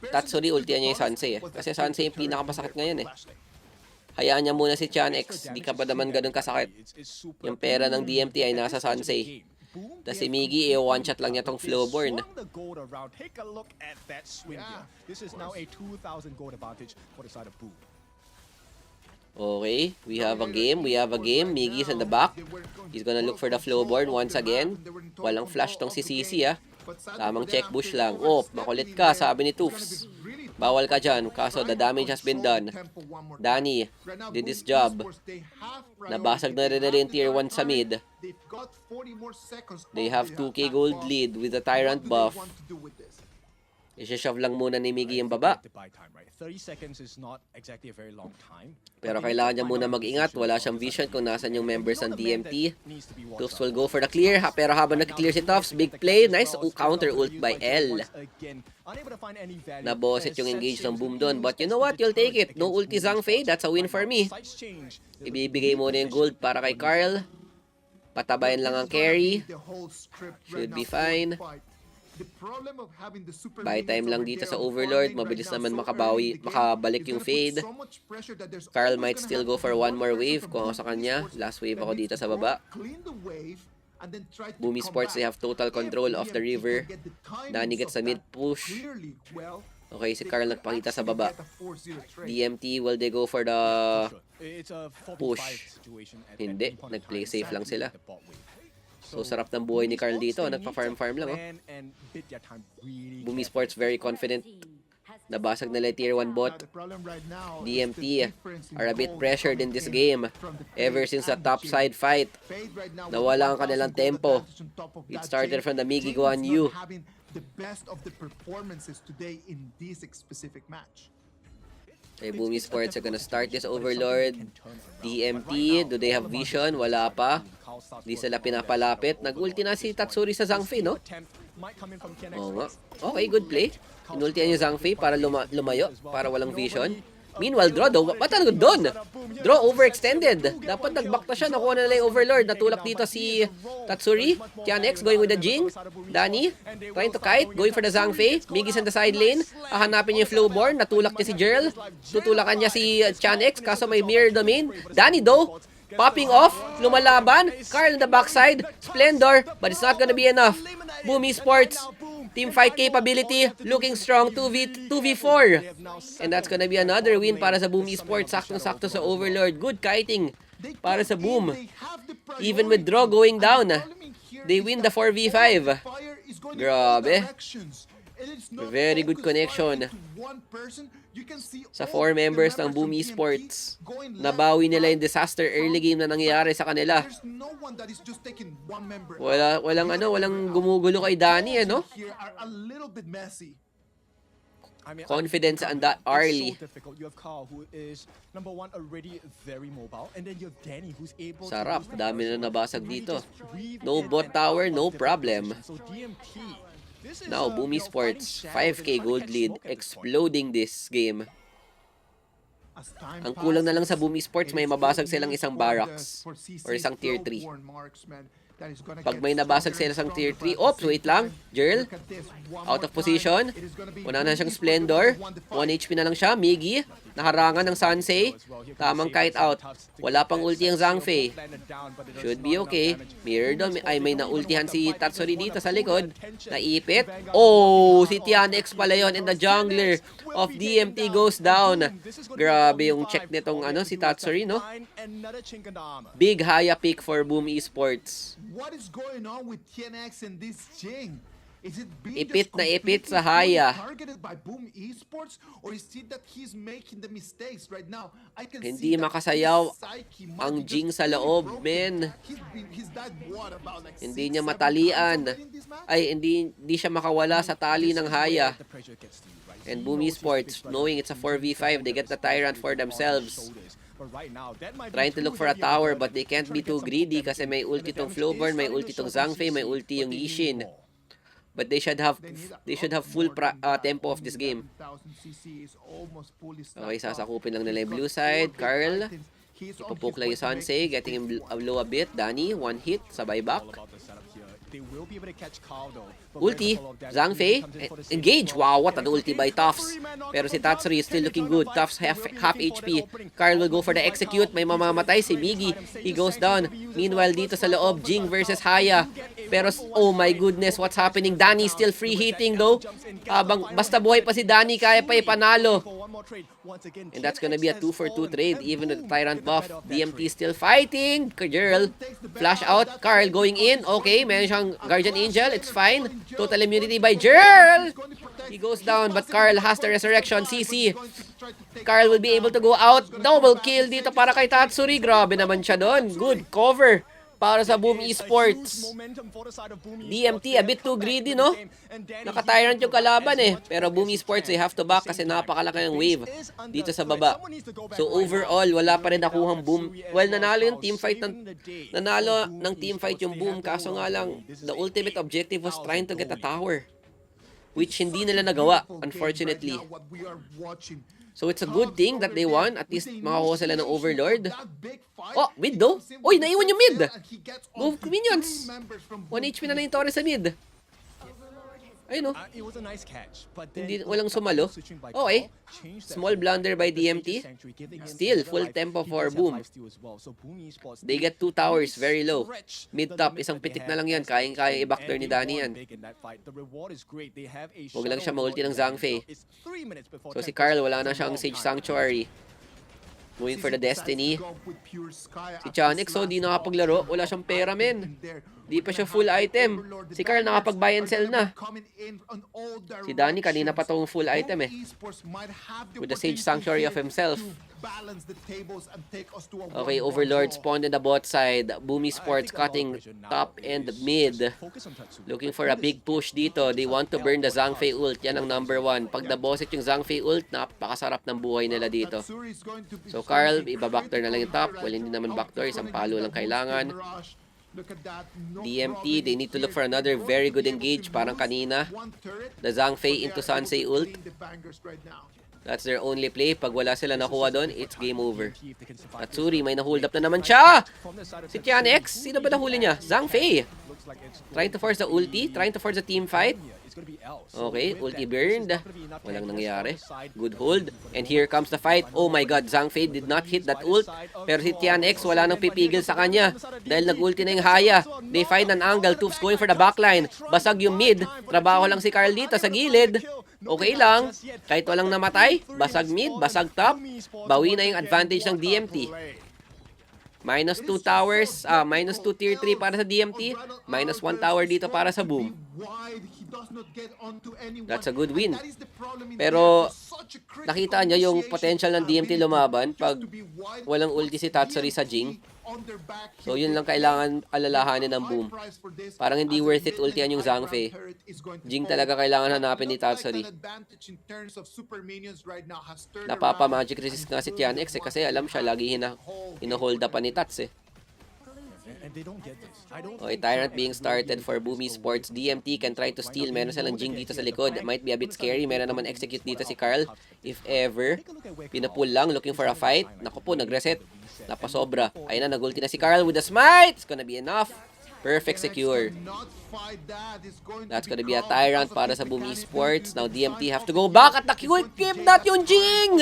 Tatsuri, ultihan niya yung Sansei. Kasi Sansei yung pinakamasakit ngayon Hayaan niya muna si Chanex. Di ka pa naman ganun kasakit. Yung pera ng DMT ay nasa Sansei. Tapos si Miggy, one-shot lang niya tong Flowborn. Okay, we have a game. Miggy's in the back. He's gonna look for the Flowborn once again. Walang flash tong si CC Tamang check bush lang. Oh, makulit ka, sabi ni Toofs. Bawal ka dyan, kaso the damage has been done. Danny did his job. Nabasag na rin yung tier 1 sa mid. They have 2k gold lead with the Tyrant buff. I-shove lang muna ni Miggy yung baba. Pero kailangan niya muna mag-ingat. Wala siyang vision kung nasan yung members ng DMT. Tufts will go for the clear. Pero habang nag-clear si Tufts, big play. Nice counter ult by L. Naboset yung engage ng Boom doon. But you know what? You'll take it. No ulti Zhangfei. That's a win for me. Ibibigay muna yung gold para kay Carl. Patabayan lang ang carry. Should be fine. Buy time lang dito sa Overlord. Mabilis naman makabalik yung fade. Carl might still go for one more wave kung ako sa kanya. Last wave ako dito sa baba. Boom Esports, they have total control of the river. Danny gets a mid push. Okay, si Carl nagpakita sa baba. DMT, will they go for the push? Hindi, nag-play safe lang sila. So, sarap ng buhay ni Carl dito. Nagpa-farm lang, Boom Esports, very confident. Nabasag nila tier 1 bot. DMT are a bit pressured in this game. Ever since the top side fight, nawala ang kanilang tempo. It started from the Miggy Guan Yu. The best of the performances today in this specific match. Okay, Boom Esports are gonna start this Overlord. DMT, do they have vision? Wala pa. Di sila pinapalapit. Nag-ulti na si Tatsuri sa Zhangfei, no? Oo nga. Okay, good play. Inultihan yung Zhangfei para lumayo, para walang vision. Meanwhile, Draw, ba't ano doon? Draw overextended. Dapat nag-back na siya. Nakuha na nila yung Overlord. Natulak dito si Tatsuri. Tianex going with the Jing. Danny trying to kite. Going for the Zhangfei. Miggy's in the side lane. Hahanapin niya yung Flowborn. Natulak niya si Jerl. Tutulakan niya si Tianex. Kaso may mirror domain. Danny though, popping off. Lumalaban. Carl on the backside. Splendor. But it's not gonna be enough. Boom Esports. Team fight capability, looking strong, 2v4. And that's gonna be another win para sa Boom Esports. Saktong-sakto sa Overlord. Good kiting para sa Boom. Even with Draw going down, they win the 4v5. Grabe. Very good connection sa 4 members ng Boom Esports. Nabawi nila yung disaster early game na nangyayari sa kanila. Walang gumugulo kay Danny, Confidence and that early. Sarap, dami na nabasag dito. No bot tower, no problem. Now, Boom Esports, 5k gold lead, exploding this game. Ang kulang na lang sa Boom Esports, may mabasag silang isang barracks or isang tier 3. that is gonna Pag get may nabasag stronger sila and sa tier stronger, 3. but at Oops, the wait same lang. time, Jerl, look at this. One out more of position. time, it is gonna be Una na siyang Boom Esports Splendor. that won the 1 fight. HP na lang siya. Miggy, nakarangan ng Sansei. Tamang kite out. Wala pang ulti ang Zhangfei. Should be okay. Mirror doon. Ay, may naultihan si Tatsuri dito sa likod. Naipit. Oh, si Tianex pala yun. And the jungler of DMT goes down. Grabe yung check nitong si Tatsuri, no? Big Haya pick for Boom Esports. What is going on with TNX and this Jing? Is it being Ipit just na ipit completely sa Haya. targeted by Boom Esports, or is it that he's making the mistakes right now? I can Hindi see that makasayaw his psyche might ang be just Jing sa fully loob, broken. men. He's died what, about like Hindi 6, niya 7 matalian. times already in this match? Ay, hindi siya makawala sa tali ng Haya. And Boom Esports, knowing it's a 4v5, they get the Tyrant for themselves. Trying to look for a tower, but they can't be too greedy kasi may ulti tong Flowburn, may ulti tong Zhangfei, may ulti yung Yishin. But they should have full tempo of this game. Okay, sasakupin lang nila yung blue side. Carl, ipapoke lang yung Sansei, getting him low a bit. Danny, one hit, sabay back. Ulti, Zhangfei, engage. Wow, what an ulti by Tufts. Pero si Tatsuri is still looking good. Tufts half HP. Carl will go for the execute. May mamamatay si Miggy. He goes down. Meanwhile, dito sa loob, Jing versus Haya. Pero, oh my goodness, what's happening? Danny still free hitting though. Basta buhay pa si Danny, kaya pa ipanalo. And that's gonna be a 2-for-2 trade, even with the Tyrant buff. DMT still fighting. Kajirl, flash out. Carl going in. Okay, meron siyang Guardian Angel. It's fine. Total immunity by Jirl. He goes down, but Carl has the resurrection. CC. Carl will be able to go out. Double kill dito para kay Tatsuri. Grabe naman siya doon. Good cover para sa Boom Esports. DMT, a bit too greedy, no? Naka-tyrant yung kalaban eh. Pero Boom Esports, they have to back kasi napakalaki ng wave dito sa baba. So overall, wala pa rin nakuhang Boom. Well, nanalo yung teamfight ng teamfight yung Boom. Kaso nga lang, the ultimate objective was trying to get a tower, which hindi nila nagawa, unfortunately. So it's a good thing that they won. At least makakuha sila ng Overlord. Oh, mid though. Oy, naiwan yung mid. Move minions. 1 HP na lang yung Torres sa mid. Ayun, no? Hindi, walang sumalo. Okay. Small blunder by DMT. Still, full tempo for Boom. They get 2 towers, very low. Mid-top, isang pitik na lang yan. Kayang-kaya i-backdoor ni Danny yan. Huwag lang siya maulti ng Zhangfei. So si Carl, wala na siyang Sage Sanctuary. Going for the Destiny. Si Chanex, so di nakapaglaro. Wala siyang pera, men. Di pa siya full item. Si Carl nakapag-buy and sell na. Si Danny, kanina pa tong full item eh. With the Sage Sanctuary of himself. Okay, Overlord spawned in the bot side. Boom Esports cutting top and mid. Looking for a big push dito. They want to burn the Zhangfei ult. Yan ang number 1. Pag nabosit yung Zhangfei ult, napakasarap ng buhay nila dito. So Carl, iba-backdoor na lang yung top. Well, hindi naman backdoor. Isang palo lang kailangan. DMT, they need to look for another very good engage. Parang kanina. The Zhangfei into Sansei ult. That's their only play. Pag wala sila nakuha doon, it's game over. Tatsuri, may na-hold up na naman siya! Si Tianex, sino ba nahuli niya? Zhangfei! Trying to force the ulti, trying to force the team fight. Okay, ulti burned. Walang nangyari. Good hold. And here comes the fight. Oh my god, Zhangfei did not hit that ult. Pero si Tianex, wala nang pipigil sa kanya. Dahil nag-ulti na yung Haya. They find an angle. Tufts going for the backline. Basag yung mid. Trabaho lang si Carl dito sa gilid. Okay lang. Kahit walang namatay. Basag mid, basag top. Bawi na yung advantage ng DMT. Minus 2 towers, minus 2 tier 3 para sa DMT, minus 1 tower dito para sa Boom. That's a good win. Pero nakita niya yung potential ng DMT lumaban pag walang ulti si Tatsuri sa Jing. So yun lang kailangan alalahanin ng Boom. Parang hindi worth it ultian yung Zhangfei. Jing talaga kailangan hanapin ni Tatsuri. Napapa-magic resist nga si Tianex eh, kasi alam siya lagi hina-hold up ni Tats eh. Okay, Tyrant being started for Boom Esports. DMT can try to steal. Meron silang Jing dito sa likod. Might be a bit scary. Meron naman execute dito si Carl. If ever. Pinapull lang. Looking for a fight. Naku po, nag-reset. Napasobra. Ayun na, nag-ulti na si Carl with a smite. It's gonna be enough. Perfect secure. That's gonna be a tyrant para sa Boom Esports. Now DMT have to go back at na-quick game that yung Jing!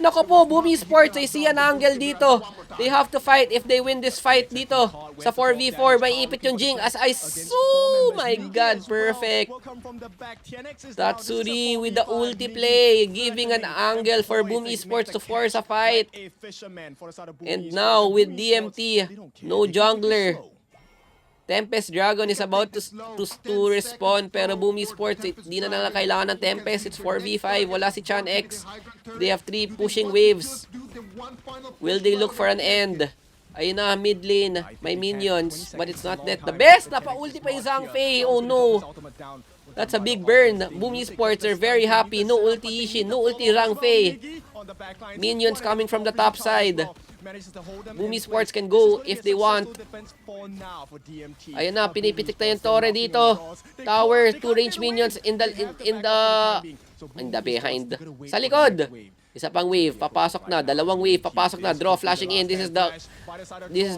Nako po, Boom Esports, I see an angle dito. They have to fight if they win this fight dito. Sa 4v4, may ipit yung Jing as I oh my god, perfect. Tatsuri with the ulti play, giving an angle for Boom Esports to force a fight. And now with DMT, no jungler. Tempest Dragon is about to respond, pero Boom Esports, di na nila kailangan ng Tempest. It's 4v5, wala si Chan X. They have 3 pushing waves. Will they look for an end? Ayun na, mid lane, may minions, but it's not that. The best! Napa-ulti pa yung Zhang oh no! That's a big burn. Boom Esports are very happy. No ulti Yishin, no ulti Zhang. Minions coming from the top side. Boom Esports can go if they want. Ayun na, pinipitik na yung Torre dito. Tower, 2 range minions in the behind. Sa likod. Isa pang wave, papasok na. Dalawang wave, papasok na. Draw, flashing in. This is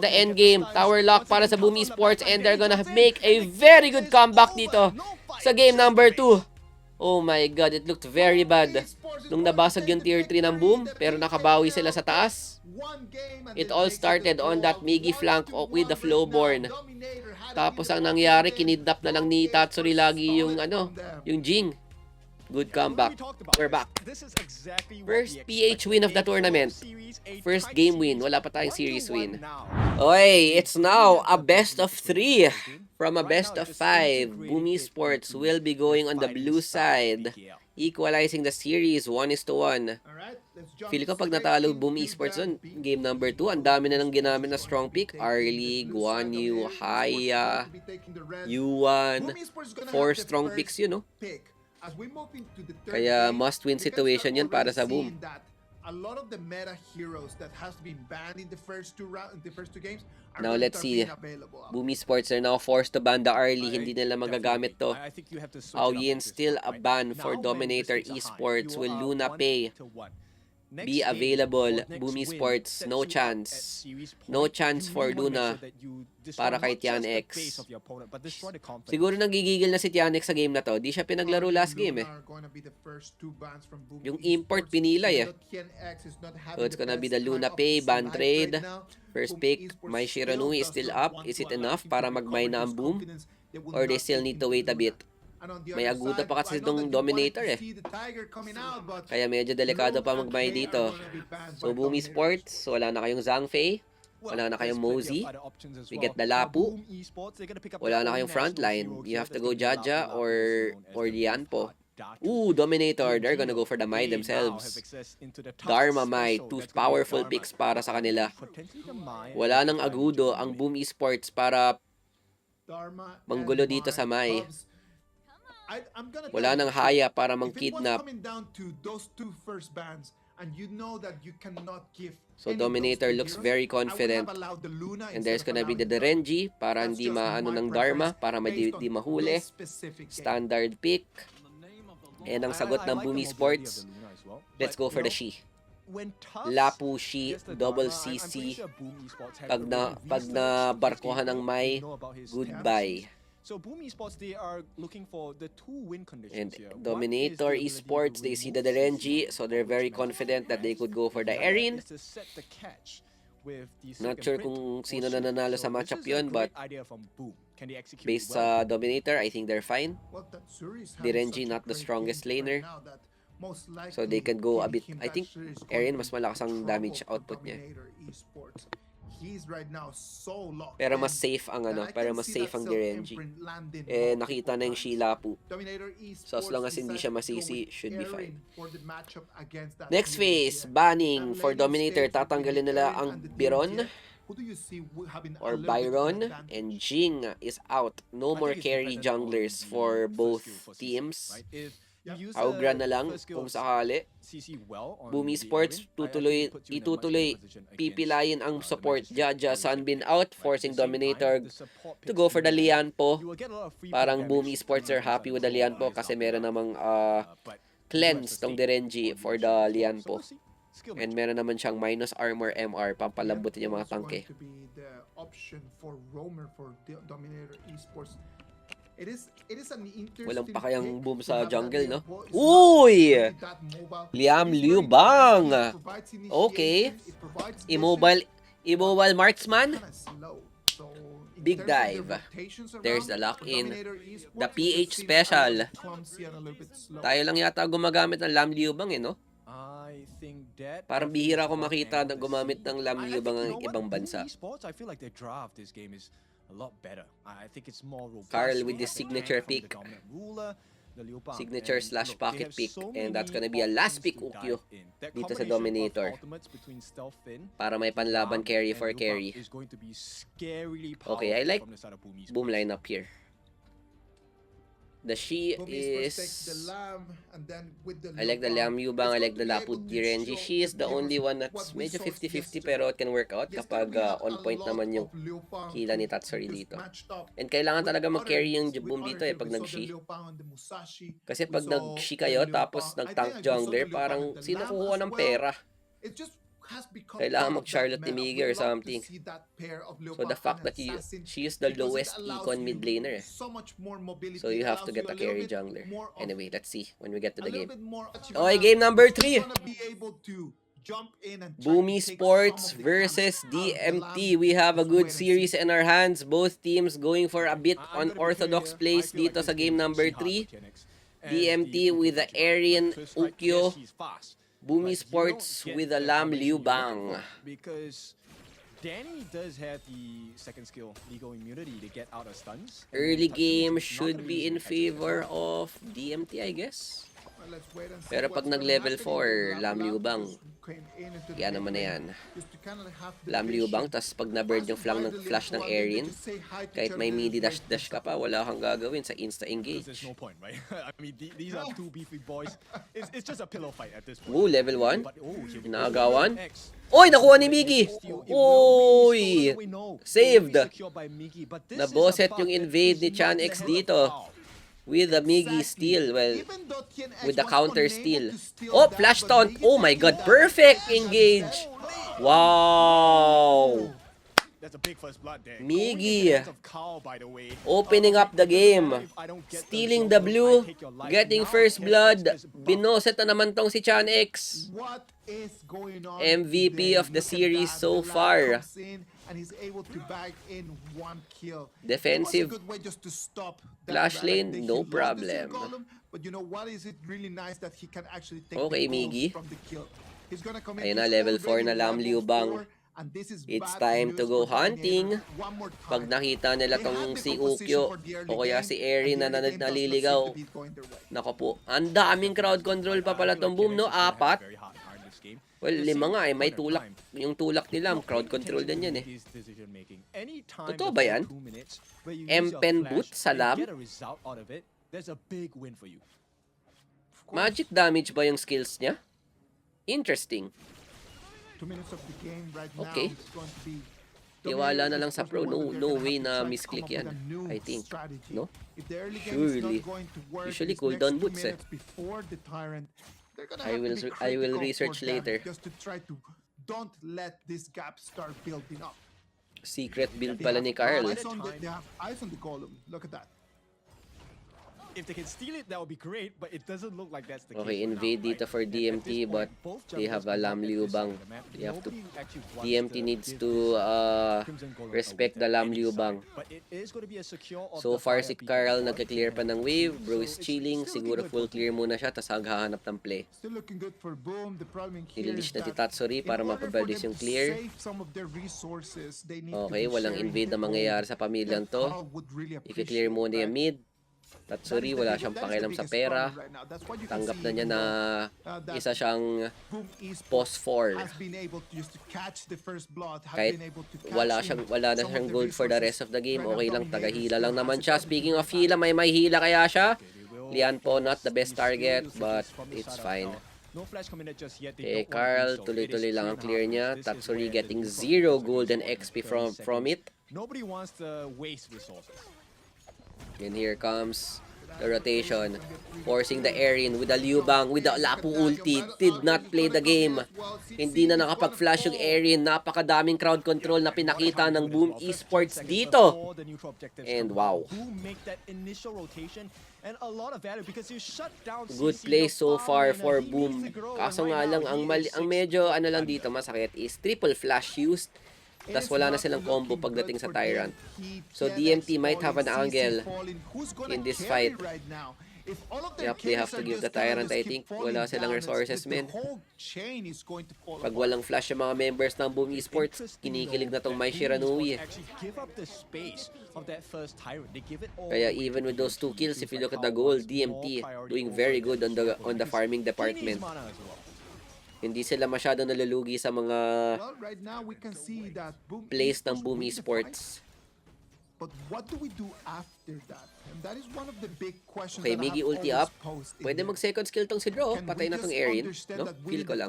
the end game. Tower lock para sa Boom Esports, and they're gonna make a very good comeback dito sa game number 2. Oh my god, it looked very bad nung nabasag yung tier 3 ng Boom, pero nakabawi sila sa taas. It all started on that Migi flank with the Flowborn. Tapos ang nangyari, kinidnap na lang ni Tatsuri lagi yung yung Jing. Good comeback. We're back. First PH win of the tournament. First game win. Wala pa tayong series win. Okay, it's now a best of 3 from a best of 5. Boom Esports will be going on the blue side, equalizing the series 1-1. Feel ko pag natalo Boom Esports dun, game number 2, ang dami na nang ginamit na strong pick. Arlie, Guan Yu, Haya, Yuan. 4 strong picks yun, no? Kaya must-win situation yun para sa Boom. A lot of the meta heroes that has been banned in the first two games are now let's see. Boom Esports are now forced to ban the early. Hindi nila magagamit to. Yin still a ban for Dominator Esports. Will Luna Pay be available? Boom Esports, no chance. No chance for Luna para kay Tian X. Siguro nagigigil na si Tian X sa game na to. Di siya pinaglaro last game eh. Yung import pinilay eh. So it's gonna be the Luna Pay, ban trade. First pick, my Shiranui is still up. Is it enough para mag-mine na ang Boom? Or they still need to wait a bit? May aguda pa kasi itong Dominator eh. Kaya medyo delikado pa mag-buy dito. So Boom Esports, wala na kayong Zhang, wala na kayong Mosey. We get the Lapu. Wala na kayong frontline. You have to go Jaja or Lianpo. Ooh, Dominator. They're gonna go for the Mai themselves. Dharma Mai. 2 powerful picks para sa kanila. Wala nang agudo ang Boom Esports para manggulo dito sa Mai. Wala nang Haya para mang-kidnap. So Dominator looks very confident. And there's gonna be the Renji para hindi maano ng Dharma, para di mahuli. Standard pick. And ang sagot ng Boom Esports, let's go for the Shi. Lapu, Shi, double CC. Pag na barkohan ng Mai, goodbye. So Boom Esports, they are looking for the 2 win conditions And here. Dominator Esports, they see the Renji, so they're very confident that they could go for the Erin. Not sure kung sino na nanalo sa matchup yun, but based sa Dominator, I think they're fine. The Renji not the strongest laner, so they can go a bit. I think Erin mas malakas ang damage output niya. Pero mas safe ang Renji. Eh nakita na yung Shilapu. So as long as hindi siya masisi, should be fine. Next phase, banning for Dominator. Tatanggalin nila ang Biron or Byron, and Jing is out. No more carry junglers for both teams. Augra na lang kung sakali. Boom Esports itutuloy pipilayin ang support. Jaja, Sunbin out, forcing Dominator to go for the Lianpo. Parang Boom Esports are happy with the Lianpo kasi meron namang cleanse tong Derenji for the Lianpo. And meron naman siyang minus armor MR, pampalambutin yung mga tanke. To be the option for roamer for Dominator Esports. It is an interesting Walang pa kayang pick boom to sa have jungle, that no? available. It's Uy! not really that mobile. Liam It's Liu very Bang! good. It provides Okay. initiation, it provides Immobile marksman. kinda slow. So, in Big terms of the dive. rotations There's around, the lock for in. Dominator Esports, The it PH just seems special. a little clumsy and a little bit slow. Tayo lang yata gumagamit ng Lam Liu Bang, no? I think that Parang definitely bihira is ko one makita angle na to gumamit see. ng Lam I Liu think, Bang you ng know what, ibang Boom bansa. Esports, I feel like their draft this game is a lot better. I think it's more robust. Carl They with the have the signature tank from the pick. dominant ruler, the Liu Bang, Signature and slash look, they pocket have pick. so And that's many gonna be a last options pick to Ukyo dive in. That dito sa combination of Dominator. ultimates between Stealth Fin, Para may panlaban Liu Bang, carry and for Liu Bang carry. is going to be scarily Okay, I powerful like from the side of Boom Esports. boom lineup here. The She Boom Esports takes the is... Lam, and then with the I like the Lam Liu Bang, I like the Lapud Girenji. She is the only one that's medyo 50-50 pero it can work out kapag on point naman yung hila ni Tatsuri dito. And kailangan talaga mag-carry yung boom dito pag nag-She. Kasi pag nag-She kayo tapos nag-tank jungler, parang sino kukuha ng pera? Kailangan mag-Charlotte ni Migi or something. So the fact that she is the lowest econ mid laner. So you have to get a carry jungler. Anyway, let's see when we get to the game. Okay, game number 3. Boom Esports versus DMT. We have a good series in our hands. Both teams going for a bit unorthodox plays dito sa game number 3. DMT with the Aryan Ukyo. Boom Esports with a Lam Liu Bang. Because Danny does have the second skill, legal immunity, to get out of stuns. Early game should be in favor of DMT, I guess. Pero pag nag-level 4, Lam Liu Bang, yan naman na yan. Lam Liu Bang, tas pag na-bird yung flash ng Aryan, kahit may midi dash ka pa, wala kang gagawin sa insta-engage. There's no point, right? I mean, these are two beefy boys. It's just a pillow fight at this point. Ooh, level 1. But, oh, here we go. Inaagawan. X. Oy, nakuha ni Migi! Oy! Saved! Secured by Migi, but this is a Naboset buff yung that invade is ni Chan not X the dito. foul. With the Migi steal. Well, with the counter steal. Oh, flash taunt. Oh my god, perfect engage. Wow. That's a big first blood there. Migi. Going in the hands of Carl, by the way. Opening up the game. If I don't get Stealing the the jungle, blue. I take your life. Getting Now first Ken blood. X is buffed. Binoset na naman tong si Chan X. What is going on MVP today? of the Look at series that. so The lad far. comes in and he's able to bag in one kill. Defensive. It was a good way just to stop that Flash lane, relic. no He lost the problem. golem, but you know what, is it really nice that he can actually take Okay, the goals Migi. from the kill. He's gonna come in, Ayun na, he's level 4 na already Lam Liu level Bang. 4, and this is It's bad time to news go for Dominator. hunting. One more time. Pag nakita nila They tong had the si composition Ukyo for the early o kaya game, si and Eri the na early game does not naliligaw. seem to be going their way. Nako po, ang daming crowd control pa pala tong boom, no? 4. Well, 5 nga eh. May tulak. Yung tulak nila, crowd control din yan eh. Totoo ba yan? M-Pen boot sa Lam? Magic damage ba yung skills niya? Interesting. 2 minutes of the game right Okay. now is going to be Tiwala na lang sa pro. No way na misclick yan. I think. No? Surely. Usually cooldown boots eh. I will research later. Just to try to don't let this gap start building up. Secret build pala ni Carl. They have eyes on the golem. Look at that. If they can steal it, that would be great, but it doesn't look like that's the case. Okay, for invade now, dito right? for And at DMT, this point, but both they have a junglers Lam can Liu get this Bang. side of the map. They have to. Nobody actually wants DMT needs give to Crimson Golem respect away the to Lam any Liu side. Bang. But it is going to be a secure of So the far fire si being Carl deployed. nagka-clear pa ng wave. Bro So is it's chilling. still Siguro looking full good for clear muna siya, tapos haghahanap ng play. Still looking good for Boom. The problem here Nililis is na si that Tatsuri para in order for mapabilis them yung to clear. save some of their resources, they need Okay, to be walang sharing invade the na mangyayari gold sa pamilyang that to. Carl would really I-clear appreciate, muna yung right? mid. Tatsuri, wala siyang pakialam sa pera. Tanggap na niya na isa siyang post 4. Kahit wala na siyang gold for the rest of the game, okay lang, taga-hila lang naman siya. Speaking of hila, may hila kaya siya. Lian po, not the best target, but it's fine. No flash coming in just yet. Eh, They don't want to Carl, do so. tuloy-tuloy It is lang ang 3.5 clear niya. minutes. This is Tatsuri where getting the 0 Esports golden is XP going from it. Nobody wants to waste resources. And here comes the rotation, forcing the air in with the Liu Bang, with the Lapu ulti, did not play the game. Hindi na nakapag-flash yung air in. Napakadaming crowd control na pinakita ng Boom Esports dito. And wow. Good play so far for Boom. Kaso nga lang, ang medyo ano lang dito masakit is triple flash used. Tas wala na silang combo pagdating sa Tyrant. So DMT might have an angle in this fight. Yep, they have to give the Tyrant, I think. Wala silang resources, men. Pag walang flash yung mga members ng Boom Esports, kinikilig na tong Mai Shiranui. Kaya even with those 2 kills, if you look at the goal, DMT doing very good on the farming department. Hindi sila masyado nalulugi sa mga plays ng Boom Esports. But what do we do after that? And that is one of the big questions. Okay, Miggy ulti up. Pwede mag-second skill tong si Draw. Patay na tong Erin. No? Feel ko lang.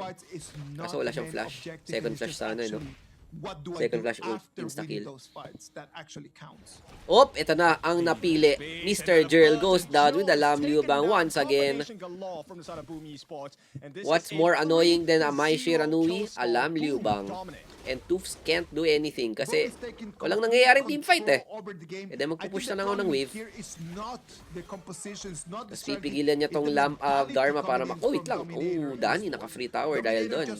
Kaso wala siyang flash. Second flash sana, no? Second flash ult, insta-kill. Op, ito na ang napili. Mr. Jerl goes down with the Lam Liu Bang once again. What's more annoying than a Mai Shiranui? A Lam Liu Bang. And Toofs can't do anything kasi walang nangyayaring teamfight eh. E then magpupush na lang ako ng wave. Tapos pipigilan niya tong Dharma para oh, wait lang. Oh, Danny naka-free tower dahil doon.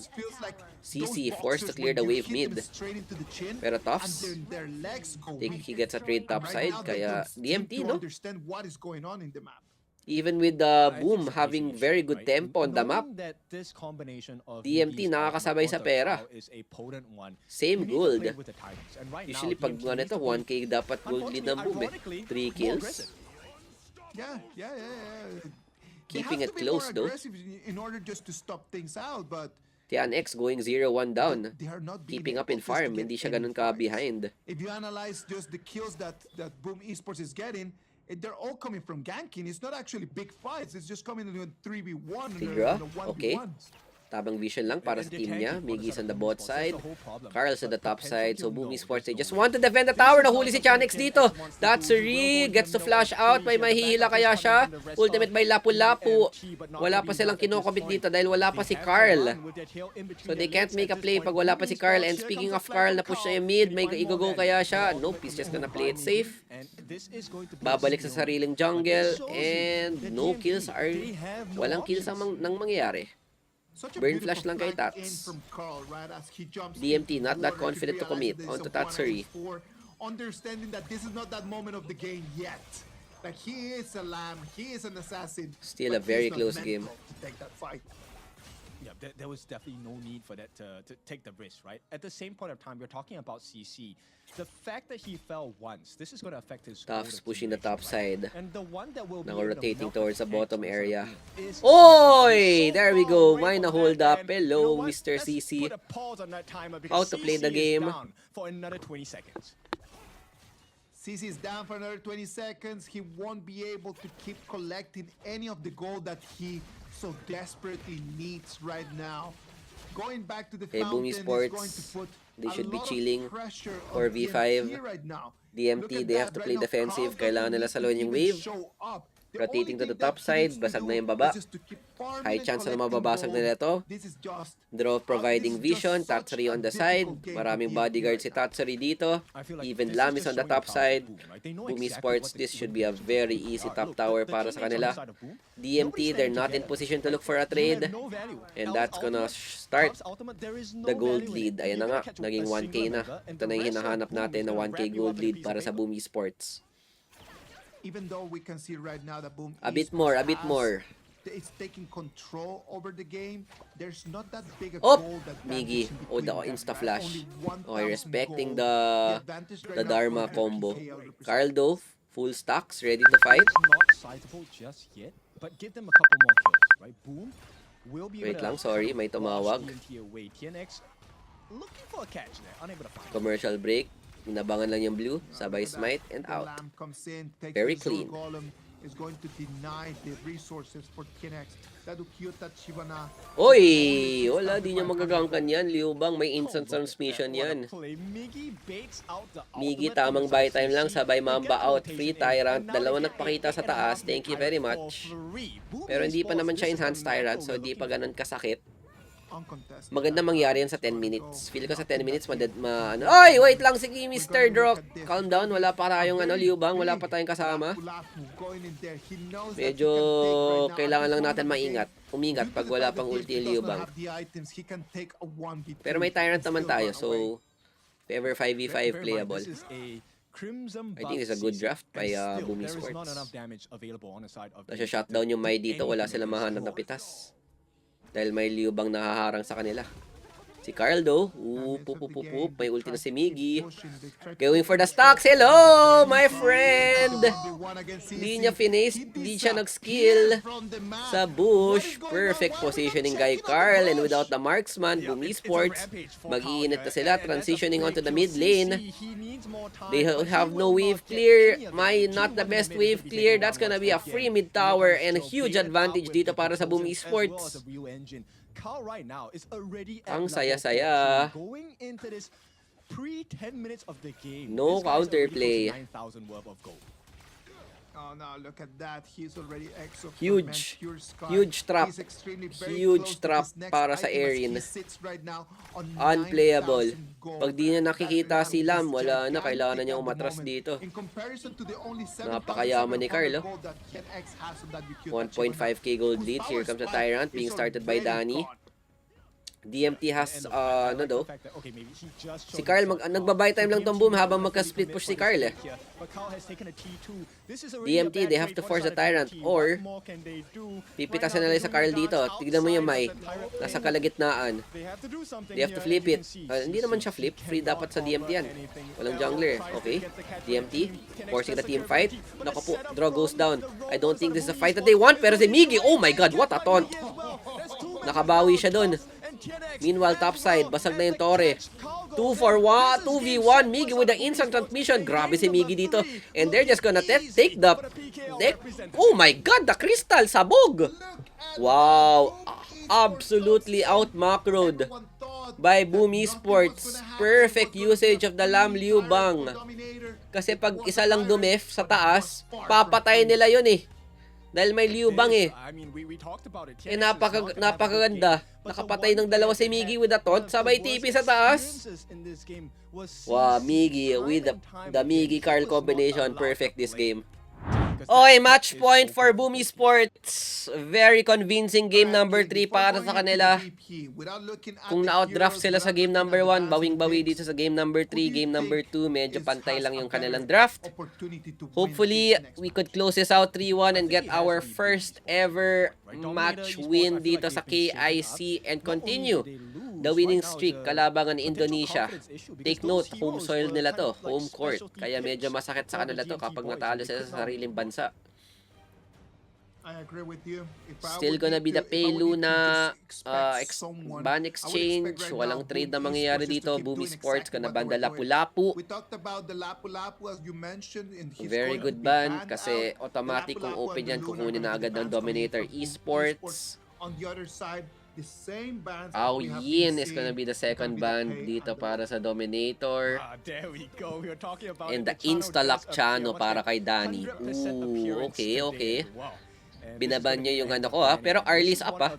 CC forced to clear the wave mid. Pero Toffs, he gets a trade top side. Kaya DMT, no? Even with the Boom having very good tempo on the map, DMT nakakasabay sa pera. Same gold. Usually pag ganito, 1k dapat gold lead ng Boom eh. 3 kills. Keeping it close though. In order just to stop things out, but Tian X going 0-1 down. Keeping up in farm, hindi siya ganun ka behind. If you analyze just the kills that Boom Esports is getting, they're all coming from ganking. It's not actually big fights. It's just coming in a 3v1 and a 1v1. Okay. Tabang vision lang para sa team niya. Miggy's on the bot side. Carl's on the top side. So Boom Esports, they just want to defend the tower. Nahuli si Chanex dito. That's a read. Gets to flash out. May mahihila kaya siya. Ultimate by Lapu-Lapu. Wala pa silang kinocommit dito dahil wala pa si Carl. So they can't make a play pag wala pa si Carl. And speaking of Carl, na-push na yung mid. May i-go kaya siya. Nope, he's just gonna play it safe. Babalik sa sariling jungle. And no kills are... Walang kills nang mangyayari. Burn flash lang kay Tats. DMT not that confident to commit onto Tatsuri. Understanding that this is not that moment of the game yet. Like he is a lamb, he is an assassin. Still a very close game. Yeah, there was definitely no need for that to take the risk, right? At the same point of time, we're talking about CC. The fact that he fell once, this is going to affect his Toughs pushing the top side. And the one that will now rotating towards the bottom area. Oy! There we go. Mine a hold up. Hello, Mr. CC. How to play the game. For another 20 seconds. CC is down for another 20 seconds. He won't be able to keep collecting any of the gold that he so desperately needs right now. Going back to the Boom fountain is Esports, going to put they should a be lot chilling of pressure for on V5. right now. DMT, they have to play defensive. Kailangan nila saluhin yung wave. Rotating to the top side. Basag na yung baba. High chance na mababasag na ito. Draw providing vision. Tatsuri on the side. Maraming bodyguard si Tatsuri dito. Even Lam is on the top side. Boom Esports, this should be a very easy top tower para sa kanila. DMT, they're not in position to look for a trade. And that's gonna start the gold lead. Ayan na nga, naging 1k na. Ito na yung hinahanap natin na 1k gold lead para sa Boom Esports. Even though we can see right now that Boom a bit more. It's taking control over the game. There's not that big a Oh, goal that Miggy. Oh, the insta flash. Okay, respecting the the Dharma combo. Carl though, full stacks, ready to fight. Not sizable just yet, but give them a couple more kills, right? Boom will be. Wait lang, sorry, may tumawag. TNX looking for a catch there, unable to find. Commercial break. Inabangan lang yung blue, sabay smite, and out. Very clean. is going to deny the resources for KIS. That Ukyuta Chibana. Oy! Wala, di niya magagangkan yan. Liu Bang, may instant transmission yan. Miggy, tamang buy time lang. Sabay Mamba out. Free Tyrant. Dalawa nagpakita sa taas. Thank you very much. Pero hindi pa naman siya enhanced Tyrant, so di pa ganun kasakit. Maganda mangyari yan sa 10 minutes. Feel ko sa 10 minutes, ano. Oy! Wait lang, sige, Mr. Drock. Calm down, wala pa tayong Liu Bang. Wala pa tayong kasama. Medyo kailangan lang natin umingat pag wala pang ulti Liu Bang. Pero may Tyrant naman tayo, so if ever 5v5 playable, I think it's a good draft by Boom Esports. Nasa-shutdown yung Mai dito, wala silang mahanap na pitas. Dahil may Liu Bang nahaharang sa kanila. Si Carl though, may ulti na si Miggy. Going for the stocks. Hello, my friend! Di niya finish, di siya nag-skill sa bush. Perfect positioning kay Carl, and without the marksman, Boom Esports, mag-iinit na sila, transitioning onto the mid lane. They have no wave clear. Not the best wave clear. That's gonna be a free mid tower and a huge advantage dito para sa Boom Esports. Ang saya-saya. No counterplay. Oh no, look at that. He's already exo. Huge trap. Huge trap para sa Erin. Unplayable. Pag di niya nakikita si Lam, wala na. Kailangan niya umatras dito. Napakayaman ni Carl. 1.5k gold lead. Here comes the Tyrant being started by Danny. DMT has, si Carl, nagbabay time lang tong Boom habang magka-split push si Carl eh. DMT, they have to force the Tyrant or pipitasan nila sa Carl dito. Tignan mo yung Mai, nasa kalagitnaan. They have to flip it. Hindi naman siya flip, free dapat sa DMT yan. Walang jungler, okay. DMT, forcing the team fight. Naku po, draw goes down. I don't think this is a fight that they want, pero si Miggy, oh my god, what a taunt. Nakabawi siya dun. Meanwhile, topside, basag na yung Torre. 2v1, Miggy with the instant transmission. Grabe si Miggy dito. And they're just gonna take the... Oh my god, the crystal, sabog! Wow, absolutely out-macroed by Boom Esports. Perfect usage of the Lam Liu Bang. Kasi pag isa lang dumef sa taas, papatay nila yun eh. Dahil may Liu Bang eh. Eh napakaganda. Nakapatay ng dalawa si Miggy with a taunt. Sabay TP sa taas. Wow, Miggy with the Miggy Carl combination. Perfect this game. Okay, match point for Boom Esports. Very convincing game number 3 para sa kanila. Kung na-outdraft sila sa game number 1, bawing-bawi dito sa game number 3, game number 2, medyo pantay lang yung kanilang draft. Hopefully, we could close this out 3-1 and get our first ever match win dito sa KIC and continue the winning streak kalabangan ni Indonesia. Take note, home soil nila to, home court. Kaya medyo masakit sa kanila to kapag natalo sila sa sariling bansa. Still gonna be the Pelu na ban exchange. Walang trade na mangyayari dito. Boom Esports gonna ban the Lapu-Lapu. Very good ban kasi automatic kung open yan, kukunin na agad ng Dominator Esports. Yin is gonna be the second ban dito para sa Dominator. And the insta-lock Chano para kay Danny. Ooh, okay. Binaban niya yung ano ko ha. Pero Arlie's up ha.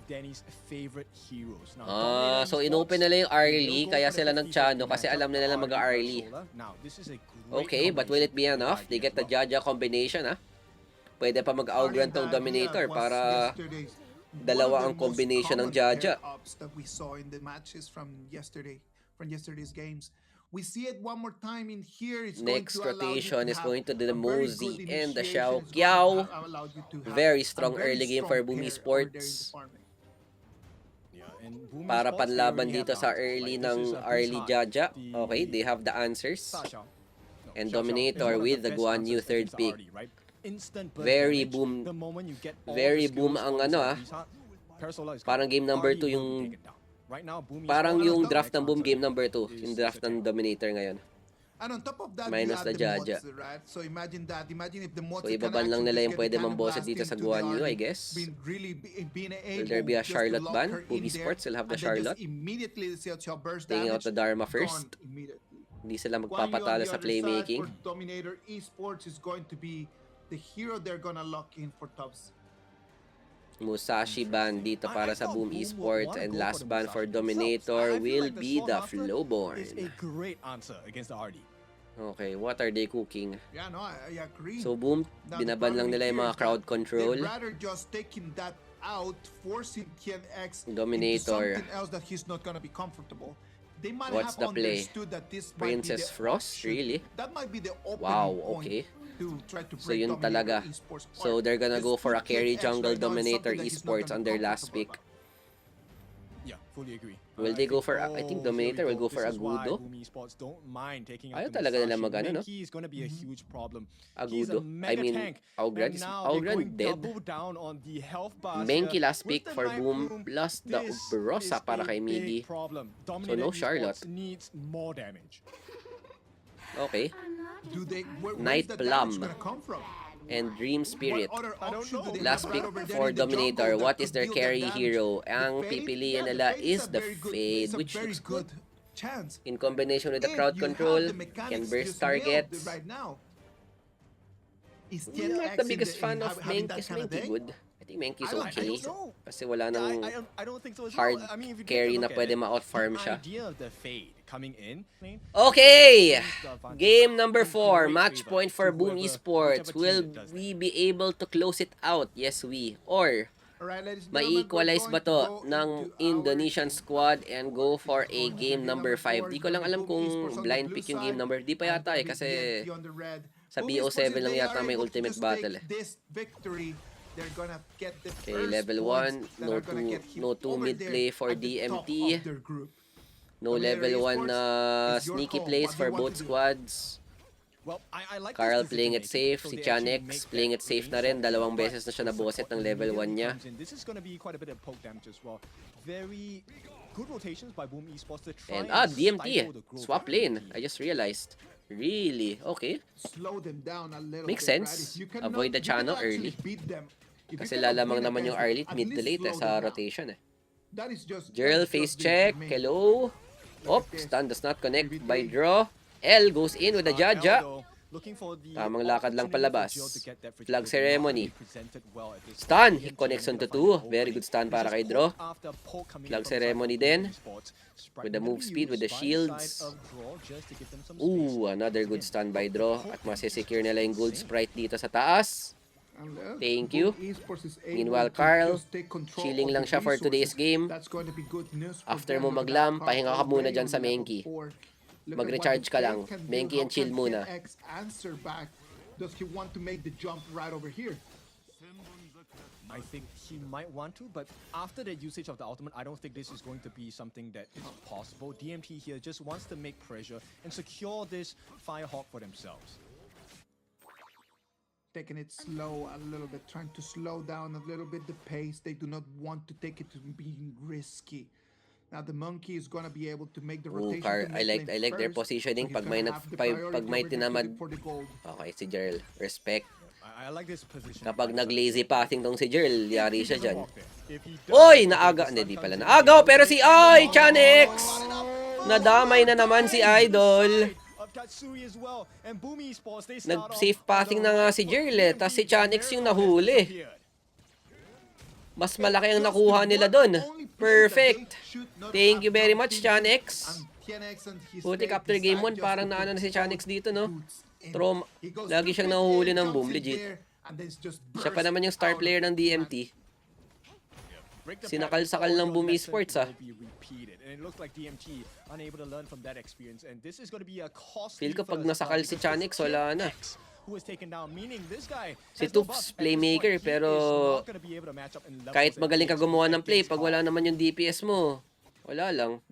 So inopen nila yung Arlie. Kaya sila nag-Chano kasi alam nila mag-Arlie. Okay, but will it be enough? They get the Jaja combination ha. Pwede pa mag-Augran tong Dominator para dalawa ang combination ng Jaja. We see it one more time in here. Next rotation is going to the Mosey and the Xiao Kiao. Very strong early game for Boom Esports. Para panlaban dito sa early ng Arlie Jaja. Okay, they have the answers. And Dominator with the Guan Yu third pick. Very boom ang ano parang game number 2 yung parang yung draft ng Boom game number 2, yung draft ng Dominator ngayon. And on top of that, Minus you add the the Jaja. mods, right? So imagine that. Imagine if the mods So, can ibaban lang actually nila just yung get pwede the mamboset cannon dito sa blast into Guan the Yu, I Army, guess. being Will able there be a just to Charlotte lock ban? her Boom in there, Esports will have the and then Charlotte. just immediately shall burst Taking out damage, the Dharma gone first. immediately. Hindi sila Guan Yu on magpapatalo the sa other side playmaking. for Dominator Esports is going to be the hero they're gonna lock in for tops. Musashi ban dito para sa Boom Esports, and last ban for Dominator will be the Flowborn. Is a great answer against the RD. Okay, what are they cooking? Yeah, no, I agree. So Boom, Now, the binaban lang problem nila yung here mga is crowd that control. they'd rather just taking that out, forcing TNX Dominator. into something else that he's not gonna be comfortable. They might What's have the play? understood that this Princess might be the Frost? option. Really? That might be the opening Wow, point okay. to try to So break yun Dominator talaga. Esports apart. So they're gonna go Because for a carry TNX jungle right now is Dominator something that he's not Esports gonna on be their last comfortable pick. about. Yeah, fully agree. Will they go for, I think Dominator will go for Agudo. Ayaw talaga nila mag-ano, no? Is going to be a huge problem. Agudo. I mean, Augran dead. Menki last pick for Boom plus the Uberosa para kay Miggy. So no Charlotte. Needs more damage. Okay. Where Night is that damage Plum. gonna come from? And Dream Spirit. What other option do they Last have pick right over there for in the Dominator. jungle What that is could their deal that carry damage? hero? The Ang Fade? pipiliin Yeah, nila Fade is a the very good- Fade, it's a which very looks good. chance. In combination with the If crowd you have control, the can mechanics burst just nailed targets. right now. Is I'm TNX not the in biggest fan in of having that Menki. Is kind of Menki day? good? I think Menki is I don't okay. know. Kasi wala nang I don't think so as hard well. I mean, if you carry take a na look at pwede it, ma-outfarm the siya. idea of the Fade coming in. Okay! Game number 4. Match point for Boom Esports. Will we be able to close it out? Yes, we. Or Alright, ladies and gentlemen, ma-equalize we're ba going to go ng into our Indonesian squad and go for a going to game be number 5? four. Di ko lang alam kung Esports on the blind blue pick yung side, game number. Di pa and yata eh, gonna be kasi DMT on the red. sa Boom BO7 Esports, if lang they yata are may able to ultimate just battle take eh. this victory, they're gonna get the Okay, first level points 1, that no are gonna get him two over mid there play for at the top DMT. of their group. No Dominator level 1 Esports, it's your sneaky call. plays What do for you want both to do? squads. Well, I like Carl this playing it decision-making. safe. So Si they actually Chanex make playing that it safe na range rin. shot, Dalawang but beses na siya the naboset support ng level 1 immediately niya. comes in. This is going to be quite a bit of poke damage as well. Very good rotations by Boom Esports to try And stifle DMT. the growth Swap of lane. DMT. I just realized. Really? Okay. Slow them down a little Makes bit, sense. right? If you Avoid the you cannot channel actually early. beat them. If you Kasi cannot lalamang win naman yung against them, early at mid to least late eh, slow sa them down. rotation eh. That is just Gerald that is face just check. the main- Hello. Look Oh, at this. stun does not connect BBT. by draw. L goes in with the Jaja. Aldo looking for the Tamang lakad lang opportunity palabas. for Jill to get that free Flag kill. ceremony. Not really presented well at this Stun. point. He connects DMT onto gonna find 2. an Very opening. good stun para This kay is Draw. poke after poke coming Flag from the side ceremony of din. Esports. Sprite With the gonna move be speed, with the used by shields. side of Draw just to give them some Ooh, space. another good stun by Draw. At masisecure nila yung gold sprite dito sa taas. And look, Thank Boom you. Esports is able Meanwhile, to Carl, just take control chilling of lang the siya for resources. today's game. That's going to be good news for After them. mo Look at maglam, that, pahinga ka Carl muna already dyan sa on level Menki. 4. Look at Mag-recharge what ka the lang. Fade can do. Menki and How chill can muna. TNX answer back? Does he want to make the jump right over here? I think he might want to, but after the usage of the ultimate, I don't think this is going to be something that is possible. DMT here just wants to make pressure and secure this Firehawk for themselves. Taking it slow a little bit, trying to slow down a little bit the pace. They do not want to take it to being risky. Now the monkey is gonna be able to make the Ooh, rotation. Car, to I mid lane like their first, positioning. but Pag he's may gonna nag have the pag priority may over there tinamad. for the gold. Okay, si Jerl. Respect. I like this position. Kapag nag-lazy passing tong si Jerl, yari siya dyan. Oy, Oy, naaga. Hindi, di pala naagaw. Pero si Ay, Chanex! Nadamay na naman si Idol. Nag-safe passing na nga si Jerl eh. Tapos si Chanex yung nahuli. Mas malaki ang nakuha nila dun. Perfect. Thank you very much, Chanex. Buti after game 1, parang naano na si Chanex dito, no? Trauma. Lagi siyang nahuhuli ng Boom, legit. Siya pa naman yung star player ng DMT. Sinakal-sakal ng Boom Esports, ah. Feel ko pag nasakal si Chanex, wala na. Si Toops, playmaker, pero kahit magaling ka gumawa ng play, pag wala naman yung DPS mo, wala lang.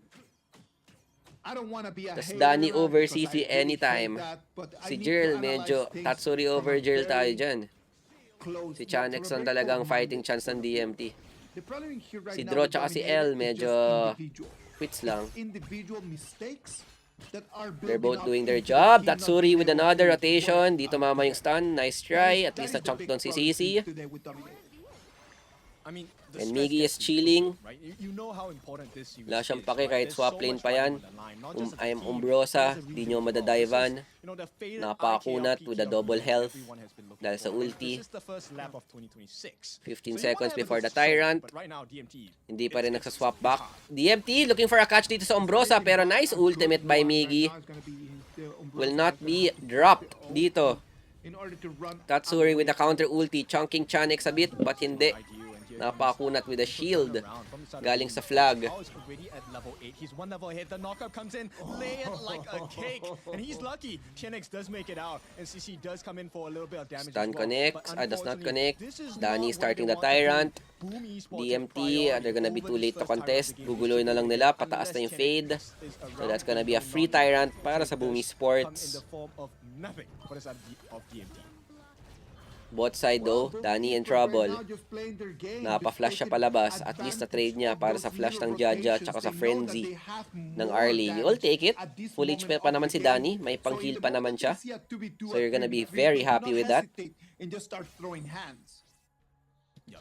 Tas Danny over CC anytime. Si Jerl, medyo Tatsuri over Jerl tayo dyan. Si Chanex ang talagang fighting chance ng DMT. Si Draw tsaka si L, medyo quits lang. Individual mistakes that are They're building both up doing their into the job. team not Tatsuri being with able to another move rotation. forward. Dito mama yung stun. Nice try. At That least is the na-chunk big doon si problem CC. today with Dominator. I mean, the And stress Miggy gets is to you, chilling. right? You know how important this series Wala siyang is, pake right? kahit There's swap so lane much pa yan. riding on the line, not just as a I am team, Umbrosa. but as a Di region nyo as well. madadaivan. This is, you know, the faded Napakunat IKL with a PK double of the health. everyone has been looking Dahil sa for, right? ulti. This is the first lap of 2026. 15 So you seconds wanna have a before good the start, Tyrant. but right now, DMT, Hindi pa rin it's nagsaswap back. DMT looking for a catch dito sa Umbrosa. Pero nice ultimate by Miggy. Will not be dropped dito. In order to run Tatsuri with the counter ulti. Chunking Chanex a bit. But hindi. ideal, and here Napakunat with a shield. around from the side of Galing Blue. sa flag. Carl is already at level 8. He's one level ahead. The knockup comes in, lay it like a cake, and he's lucky. TNX does make it out, and CC does come in for a little bit of damage Stun as well. connects. But Does not unfortunately, connect. this is Danny not starting where the they want Tyrant. to be. Boom Esports DMT, have they're gonna be priority too over late this to first contest. Tyrant game. Guguloy na lang nila. Pataas na yung Unless fade. TNX is So around that's gonna and be a going free on, Tyrant para it sa Boom does Esports. come in the form of nothing for the side of DMT. Bot side though, Danny in trouble. Napa-flash siya palabas. At least na-trade niya para sa flash ng Jaja tsaka sa frenzy ng Arlie. You'll take it. Full HP pa naman si Danny. May pang-heal pa naman siya. So you're gonna be very happy with that. And just start throwing hands. Yeah,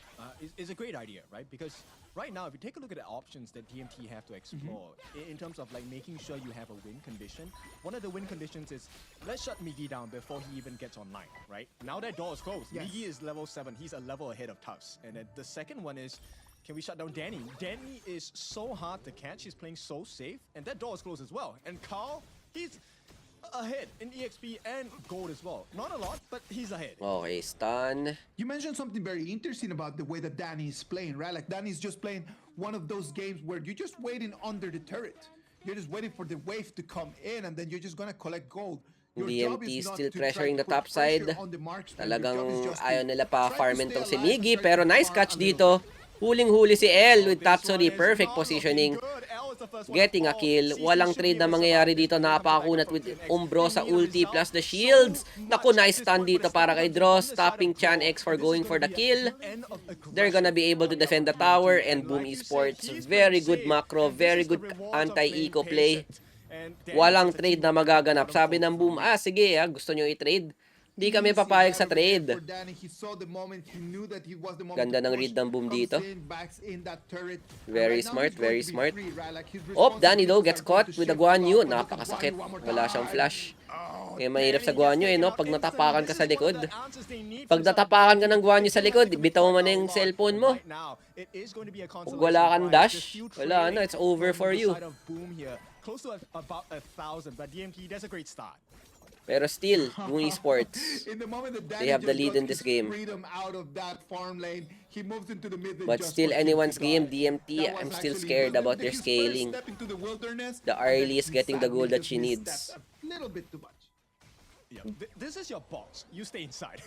it's a great idea, right? Because right now, if you take a look at the options that DMT have to explore in terms of like making sure you have a win condition, one of the win conditions is let's shut Miggy down before he even gets online, right? Now that door is closed. Yes. Miggy is level 7. He's a level ahead of Tufts. And then the second one is, can we shut down Danny? Danny is so hard to catch. He's playing so safe. And that door is closed as well. And Carl, he's ahead in EXP and gold as well. Not a lot, but he's ahead. Okay, stun. You mentioned something very interesting about the way that Danny is playing, right? Like Danny's just playing one of those games where you're just waiting under the turret. You're just waiting for the wave to come in and then you're just gonna collect gold. Your job DMT is not still to try pressuring to the put top side. pressure on the marksman. Your Talagang job is just to ayaw nila pa try to farmin stay tong si alive Miggy. and try Pero to nice farm catch a little dito. Huling-huli si L with This Tatsuri. one is Perfect not looking positioning. good. L is the first one Getting to a fall. kill. CC Walang should trade be na able to mangyayari survive dito. this. Here comes the Napakunat backup with from TNX. Umbro sa Immediate ulti result. plus the shields. So Naku, much nice at this stun point, dito but para it's kay still Draw. on the side of Stopping Draw. Chan X for This is going for gonna the be kill. an end of They're gonna be able to aggression defend the on tower. DMT. And Boom like you said, Esports, he's very playing good safe. macro. And this Very is the good rewards of anti-eco playing play. patient. And Danny Walang gets a trade team na magaganap. bottom Sabi four ng from Boom, me. sige gusto nyo i-trade. Di kami papayag sa trade. For Danny, he saw the moment, he knew that he was the moment Ganda to ng push, read ng Boom comes dito. in, backs in that turret. And Very right now, smart, he's going very to be smart. free, right? Like, his Oh, Danny though responsibilities gets are caught going to with the shift Guan a Yu. lot. But look at Napakasakit. Guan Yu one more Wala siyang time. flash. Oh, Kaya mahirap sa Danny Guan Yu gets eh, no? taken Pag out natapakan ka instantly. sa This is one likod. of the answers they need Pag from the side of natapakan ka Boom. ng Guan Yu sa They likod, have to bitaw mo make na yung a lot. cellphone mo. Right now, it is going to be a Pag consolation wala kang prize. dash, There's few wala na, trades it's over from for the you. side of Boom here. Close to about 1,000, but DMT, that's a great start. Pero still, Boom Esports. In the moment that They Danny have the just lead got in this his game. freedom out of that farm lane, he moves into the mid lane But just still, for him to anyone's game. die. DMT, That was I'm still actually scared about their his first scaling. step into the wilderness, The and then early is he getting the sadly goal that just she needs. misstepped a little bit too much. Yeah, this is your box. You stay inside.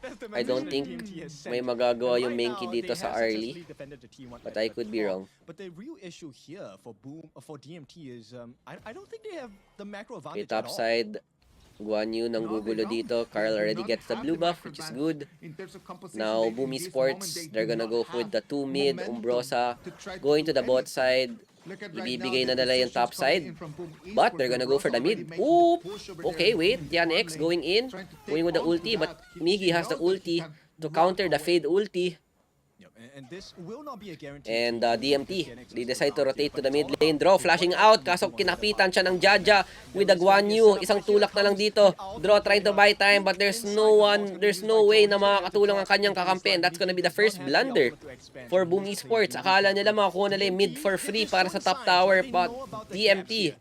That's the I don't message that think DMT has sent. may magagawa And yung right Menki now, dito they sa have early. successfully defended the T1 But at I could be top. wrong. But the real issue here for DMT is I don't think they have the macro Okay, advantage at top all. side. Guan Yu nang No, they gugulo don't. dito. They Carl do already not gets the have blue the buff, macro which is advantage. good. In terms of composition, Now, in Boom this Esports, moment, they they're do gonna not go with have the 2 mid. momentum Umbrosa to try to going to do the bot anything. side. Look at right Ibibigay now, na the nila yung top decisions coming side. in from Boom But Esports. they're gonna go for the Umbrosa mid. already making the Oop! push over there Okay, in wait. the Tian farm X lane, going in. trying to take Going with the onto ulti. But that. Miggy has the knows that he ulti can to walk counter the away. fade ulti. Yep, and this will not be a guarantee. And to DMT, TNX they as decide to well, rotate to but the it's mid all lane. about Draw the flashing one out. that Kaso you want to kinapitan buy. siya ng Jaja with the Guan Yu. Isang tulak na lang dito. Draw trying to buy time but there's no way na makakatulong ang kanyang kakampi. And that's gonna be the first blunder for Boom Esports. Akala nila makakuha nila yung mid for free para sa top tower. But DMT,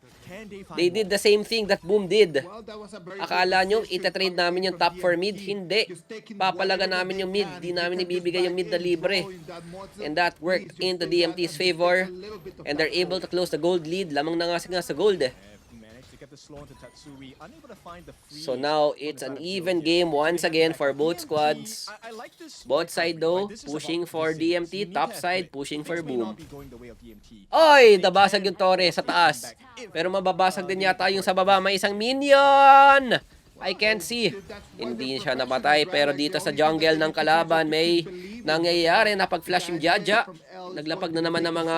they did the same thing that Boom did. Well, that was a very Akala good nyo, decision itatrade coming namin in yung from top for mid? DMT. Hindi. Just taking Papalaga whatever namin that yung they mid. can. Di If namin they can ibibigay just yung mid back na in, libre. draw in that mod, And that worked please just into take that DMT's and favor. take a little bit of And that they're able gold. to close the gold lead. Lamang na nga sa gold eh. Managed to get the slow into Tatsuri, unable to find the free. So now, it's an even game once again for both squads. I like this Both side though, right? This is pushing about for resilience. DMT. You need Top to have side, grit. pushing Things for may Boom. not be going the way of DMT. Oy! They Nabasag can yung Torre sa taas. come back if Pero mababasag din yata yung sa baba. May isang minion! I can't see. Hindi siya napatay. Pero dito sa jungle ng kalaban, may nangyayari na pag-flash yung Jaja. Naglapag na naman ng mga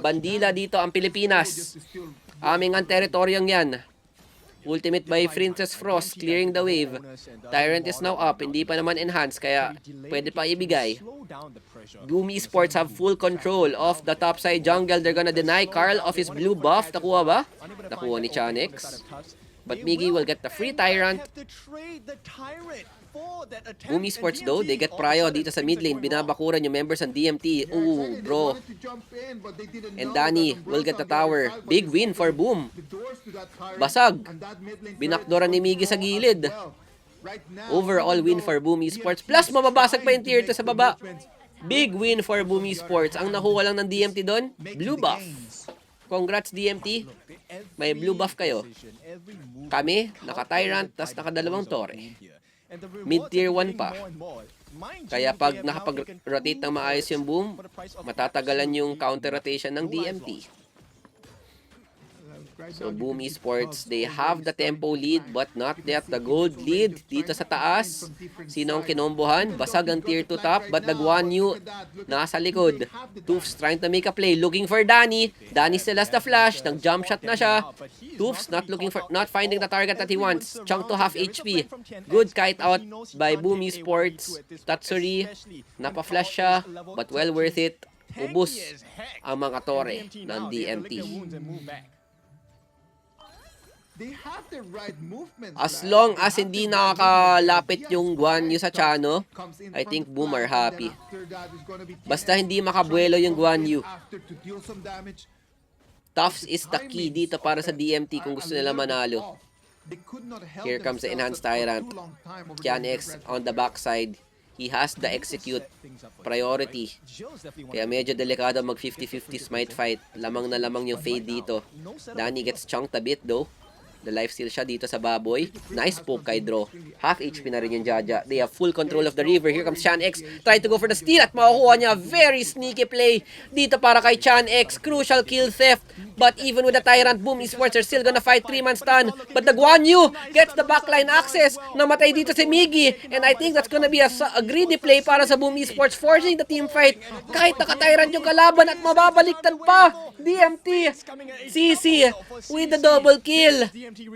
bandila dito ang Pilipinas. Aming ang teritoryong yan. Ultimate by Princess Frost, clearing the wave. Tyrant is now up, hindi pa naman enhanced, kaya pwede pa ibigay. Boom Esports have full control of the topside jungle. They're gonna deny Carl of his blue buff. Nakuha ba? Nakuha ni Chanex. But Miggy will get the free Tyrant. Boom Esports though, they get prio dito sa mid lane. Binabakuran yung members ng DMT. Ooh, bro. And Danny will get the tower. Big win for Boom. Basag. Binakdoran ni Miggy sa gilid. Overall win for Boom Esports. Plus, mababasag pa yung tier 2 sa baba. Big win for Boom Esports. Ang nakuha lang ng DMT doon, blue buff. Congrats DMT. May blue buff kayo. Kami, naka-Tyrant, tas naka-2 Torre. Mid-tier 1 pa. Kaya pag nakapag-rotate ng maayos yung Boom, matatagalan yung counter-rotation ng DMT. So Boom Esports, they have the tempo lead but not yet the gold lead dito sa taas. Sino ang kinombohan? Basag ang tier 2 top but the Guan Yu nasa likod. Toofs trying to make a play, looking for Danny. Danny still has the flash, nang jump shot na siya. Toofs not finding the target that he wants. Chunk to half HP. Good kite out by Boom Esports. Tatsuri, napa-flash siya but well worth it. Ubus ang mga tore ng DMT. As long as hindi nakakalapit yung Guan Yu sa Chano, I think Boom are happy. Basta hindi makabuelo yung Guan Yu. Toughs is the key dito para sa DMT kung gusto nila manalo. Here comes the enhanced Tyrant. KIS on the backside. He has the execute priority. Kaya medyo delikado mag 50-50 smite fight. Lamang na lamang yung fade dito. Danny gets chunked a bit though. The lifesteal siya dito sa baboy. Nice poke kay Draw. Half HP na rin yung Jaja. They have full control of the river. Here comes Chanex. Trying to go for the steal at makukuha niya. Very sneaky play dito para kay Chanex. Crucial kill theft. But even with the Tyrant, Boom Esports are still gonna fight 3-man stun. But the Guan Yu gets the backline access. Namatay dito si Miggy. And I think that's gonna be a greedy play para sa Boom Esports, forcing the team fight. Kahit naka-Tyrant yung kalaban at mababaliktad pa. DMT. CC with the double kill.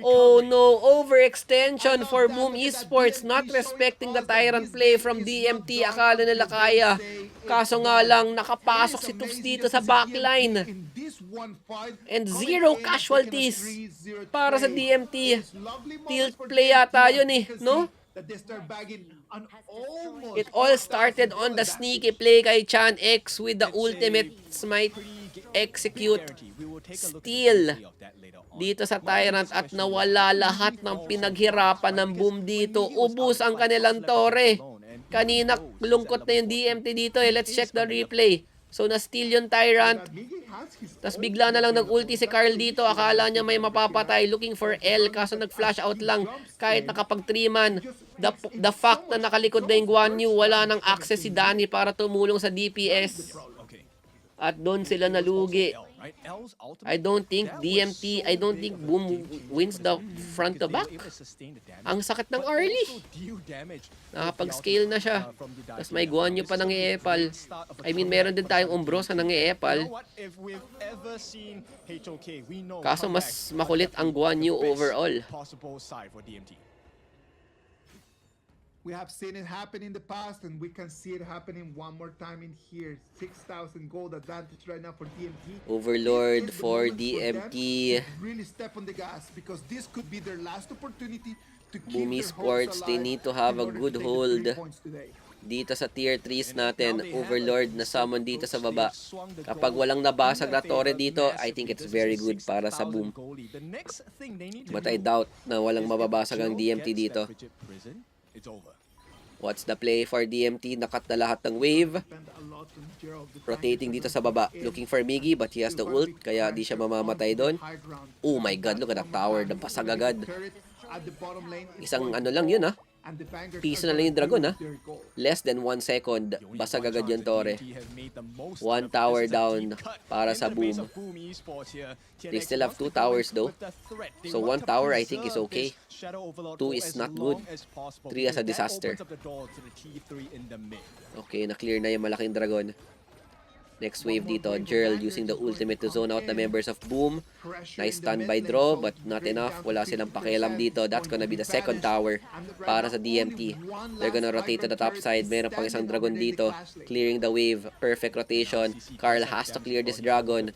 Oh no, overextension for Boom Esports, not respecting the Tyrant play from DMT. Akala nila kaya. Kaso nga lang, nakapasok si Tufs dito sa backline. And 0 casualties para sa DMT. Tilt play yata yun eh, no? It all started on the sneaky play kay Chanex with the ultimate smite execute steal dito sa Tyrant at nawala lahat ng pinaghirapan ng Boom dito. Ubus ang kanilang tore. Kanina lungkot na yung DMT dito eh. Let's check the replay. So na-steal yung Tyrant. Tapos bigla na lang nag-ulti si Carl dito. Akala niya may mapapatay. Looking for L. Kaso nag-flash out lang. Kahit nakapag 3-man. The fact na nakalikod na yung Guan Yu, wala nang access si Danny para tumulong sa DPS. At doon sila nalugi. I don't think Boom wins the front to back. Ang sakit ng early. Nakapag-scale na siya. Tapos may Guan Yu pa nang i-epal. I mean, meron din tayong Umbrosa nang i-epal. Kaso mas makulit ang Guan Yu overall. We have seen it happen in the past, and we can see it happening one more time in here. 6,000 gold advantage right now for DMT. Overlord for DMT. Really step on the gas because this could be their last opportunity to keep Boom their Esports, hopes they alive need to have a in order good to take the hold 3 points today. dito sa tier 3s natin. Overlord na summon dito sa baba. Kapag walang nabasag na tore dito, I think it's very good para sa Boom. But I doubt na walang mababasag ang DMT dito. What's the play for DMT? Nakat na lahat ng wave. Rotating dito sa baba. Looking for Miggy but he has the ult. Kaya di siya mamamatay doon. Oh my god, look at that tower. Napasag agad. Isang ano lang yun ha. Piso na lang yung dragon ha. Less than 1 second. Basag agad yung tore. 1 tower down para sa Boom. They still have 2 towers though. So 1 tower I think is okay. 2 is not good. 3 is a disaster. Okay, na-clear na yung malaking dragon. Next wave dito, Jerl using the ultimate to zone out the members of Boom. Nice standby draw, but not enough. Wala silang pakialam dito. That's gonna be the second tower para sa DMT. They're gonna rotate to the top side. Meron pang isang dragon dito, clearing the wave. Perfect rotation. Carl has to clear this dragon.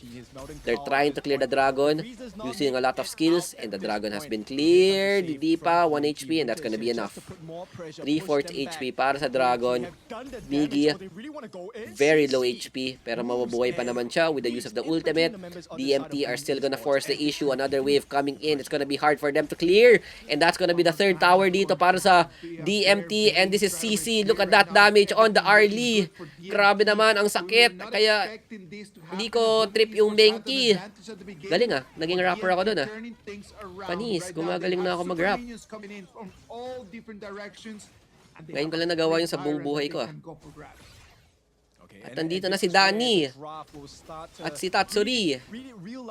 They're trying to clear the dragon using a lot of skills, and the dragon has been cleared. Deepa, 1 HP, and that's gonna be enough. 3/4 HP para sa dragon. Miggy, very low HP, pero mabubuhay pa naman siya with the use of the ultimate. DMT are still gonna force the issue. Another wave coming in. It's gonna be hard for them to clear, and that's gonna be the third tower dito para sa DMT, and this is CC. Look at that damage on the early. Grabe naman, ang sakit. Kaya hindi ko trip yung Benki. Galing ah, naging rapper ako dun ah. Panis, gumagaling na ako mag-rap. Ngayon ko lang nagawa yung sa buong buhay ko ah. At nandito na si Danny. At si Tatsuri.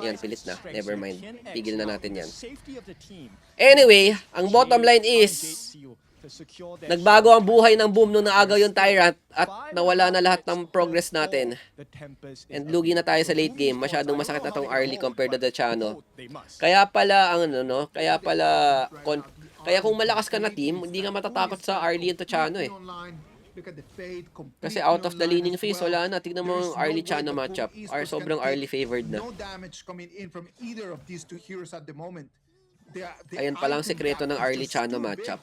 Yan, pilit na. Never mind. Pigil na natin yan. Anyway, ang bottom line is, nagbago ang buhay ng Boom nung naagaw yung Tyrant at nawala na lahat ng progress natin. And lugi na tayo sa late game. Masyadong masakit na tong early compared to the Chano. Kaya pala, kaya kung malakas ka na team, hindi ka matatakot sa early into Chano eh. Kasi out of the leaning phase, wala na. Tignan mo yung early Chano matchup. Sobrang early favored na. Ayan palang sekreto ng early Chano matchup.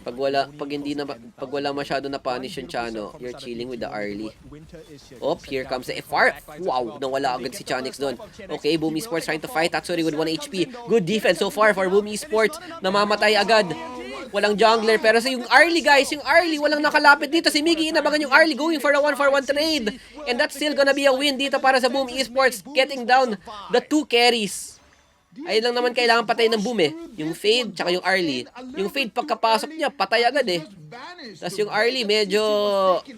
Pag wala masyado na punish yung Chano, you're chilling with the early. Oh, here comes the FR. Wow, nawala agad si Chanix doon. Okay, Boom Esports trying to fight. Tatsuri with 1 HP. Good defense so far for Boom Esports. Namamatay agad. Walang jungler, pero sa yung early guys, yung early, walang nakalapit dito. Si Miggy inabangan yung early, going for a 1-for-1 trade. And that's still gonna be a win dito para sa Boom Esports, getting down the 2 carries. Ayun lang naman kailangan patay ng Boom eh. Yung fade, tsaka yung early. Yung fade, pagkapasok niya, patay agad eh. Tapos yung early, medyo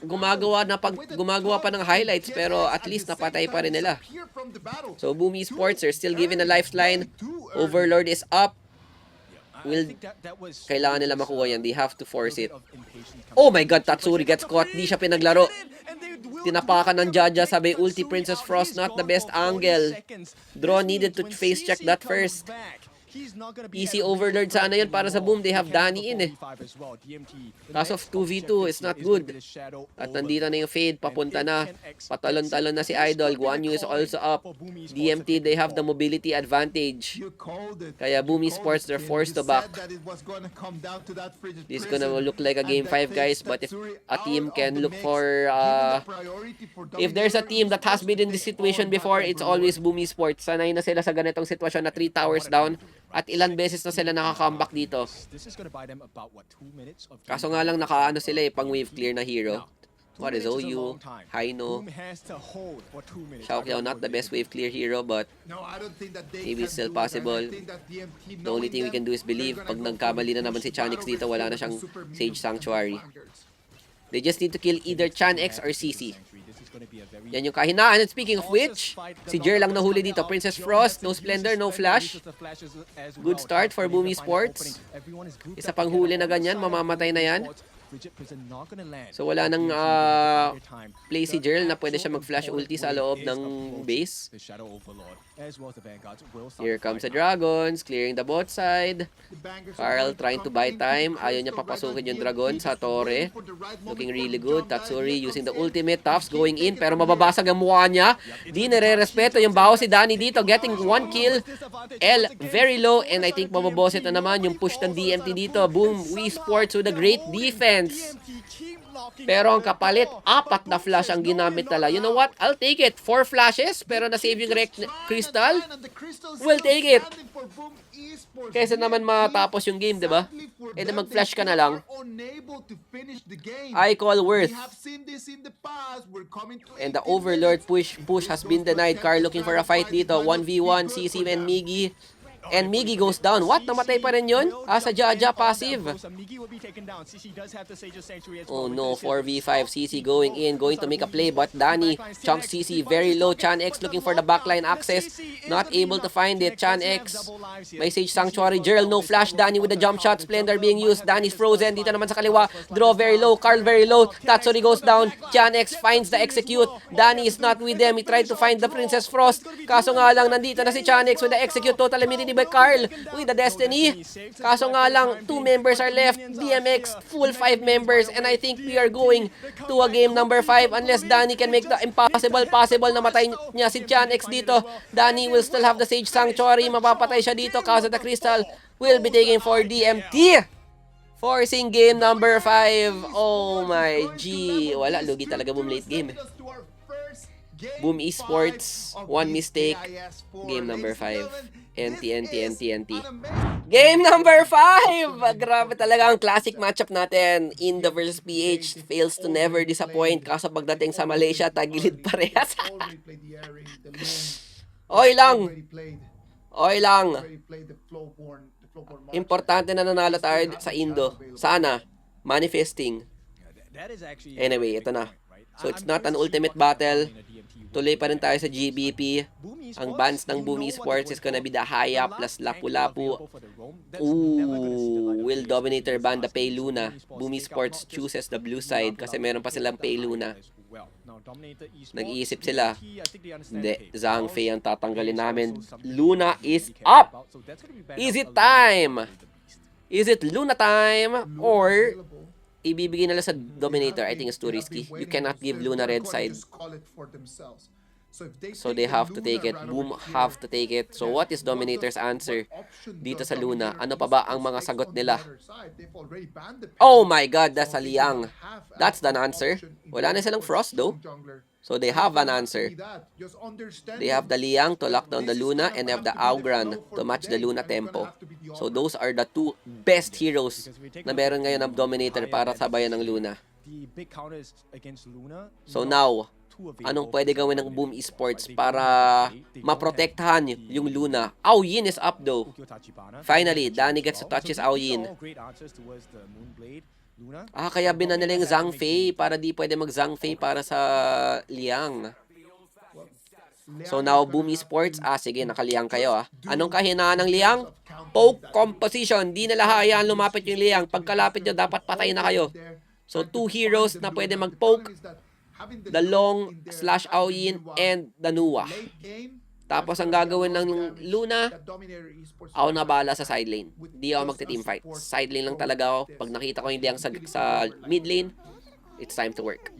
gumagawa pa ng highlights, pero at least napatay pa rin nila. So Boom Esports are still given a lifeline. Overlord is up. Kailangan nila makuha yan. They have to force it. Oh my god, Tatsuri gets caught. Di siya pinaglaro. Tinapakan ng Jaja. Sabi, ulti Princess Frost, not the best angle. Draw needed to face check that first. PC Overlord sana yun para sa Boom. They have Danny in eh. Kaso of 2v2, it's not good. At nandito na yung fade, papunta na. Patalon-talon na si Idol. Guan Yu is also up. DMT, they have the mobility advantage. Kaya Boom Esports, they're forced to back. This is gonna look like a game 5 guys, but if a team can look for if there's a team that has been in this situation before, it's always Boom Esports. Sanay na sila sa ganitong sitwasyon na 3 towers down. At ilan beses na sila nakaka-comeback dito. Kaso nga lang nakaano sila eh, pang wave clear na hero. What is OU? Haino. Xiaoqiao, not the best wave clear hero, but maybe it's still possible. The only thing we can do is believe. Pag nagkamali na naman si Chanix dito, wala na siyang Sage Sanctuary. They just need to kill either Chanx or CC. Yan yung kahinaan. And speaking of which, si Jer lang nahuli dito. Princess Frost, no Splendor, no Flash. Good start for Boom Esports. Isa pang huli na ganyan, mamamatay na yan. So wala nang play si Jerl na pwede siya mag-flash ulti sa loob ng base. Here comes the Dragons, clearing the bot side. Carl trying to buy time. Ayaw niya papasukin yung Dragon sa Torre. Looking really good. Tatsuri using the ultimate. Tufts going in pero mababasag ang mukha niya. Di nare-respeto yung baho si Danny dito. Getting 1 kill. L very low and I think mababosit na naman yung push ng DMT dito. Boom Esports with a great defense. Pero ang kapalit, 4 na flash ang ginamit nila. You know what? I'll take it. 4 flashes, pero na-save yung Crystal. We'll take it. Kaysa naman matapos yung game, di ba? Eh, na mag-flash ka na lang. I call worth. And the Overlord push has been denied. Carl looking for a fight dito. 1v1, CC and Miggy. And Miggy goes down. What? Namatay pa rin yun? Sa Jaja passive. Oh no, 4v5. CC going in, going to make a play. But Danny chunks CC very low. Chan X looking for the backline access. Not able to find it. Chan X. May Sage Sanctuary. Gerald no flash. Danny with the jump shot. Splendor being used. Danny's frozen. Dito naman sa kaliwa. Draw very low. Carl very low. Tatsuri goes down. Chan X finds the execute. Danny is not with them. He tried to find the Princess Frost. Kaso nga lang, nandito na si Chan X with the execute. Total immunity by Carl with the Destiny. Kaso nga lang, 2 members are left. DMX, full 5 members. And I think we are going to a game number 5 unless Danny can make the impossible possible na matay niya si Chan X dito. Danny will still have the Sage Sanctuary. Mapapatay siya dito. Kaso the Crystal will be taking for DMT. Forcing game number 5. Oh my G. Wala, lugi talaga Boom late game. Boom Esports, 1 mistake. Game number 5. NT. Game number 5! Grabe talaga ang classic matchup natin. INDO versus PH fails to never disappoint. Kaso pagdating sa Malaysia, tagilid parehas. Oy lang. Importante na nanalo tayo sa INDO. Sana. Manifesting. Anyway, ito na. So it's not an ultimate battle. Tuloy pa rin tayo sa GBP. Ang bans ng Boom Esports is gonna be the Haya plus Lapu-Lapu. Ooh, will Dominator ban the Pay Luna? Boom Esports chooses the blue side kasi meron pa silang Pay Luna. Nag-iisip sila. Hindi, Zhang Fei ang tatanggalin namin. Luna is up! Is it time? Is it Luna time? Or ibibigay nila sa Dominator? I think it's too risky. You cannot give Luna red side. So they have to take it. Boom have to take it. So what is Dominator's answer dito sa Luna? Ano pa ba ang mga sagot nila? Oh my god, that's a Liang. That's the answer. Wala na silang Frost though. So they have an answer. They have the Liang to lock down the Luna and they have the Augran to match the Luna tempo. So those are the 2 best heroes na meron ngayon ng Dominator para sabayan ng Luna. So now, anong pwede gawin ng Boom Esports para maprotektahan yung Luna? Ao Yin is up though. Finally, Danny gets to touch his Ao Yin. Kaya binanila yung Zhang Fei para di pwede mag Zhang Fei para sa Liang. So now, Boom Esports, sige, nakaliang kayo Anong kahinaan ng Liang? Poke composition. Di nila hayaan lumapit yung Liang. Pagkalapit nyo, dapat patay na kayo. So 2 heroes na pwede mag-poke. The Long / Aoyin and the Nuwa. Tapos ang gagawin ng Luna, ako na bahala sa side lane. Di ako magte-team fight. Side lane lang talaga ako. Pag nakita ko hindi ang sa mid lane, it's time to work.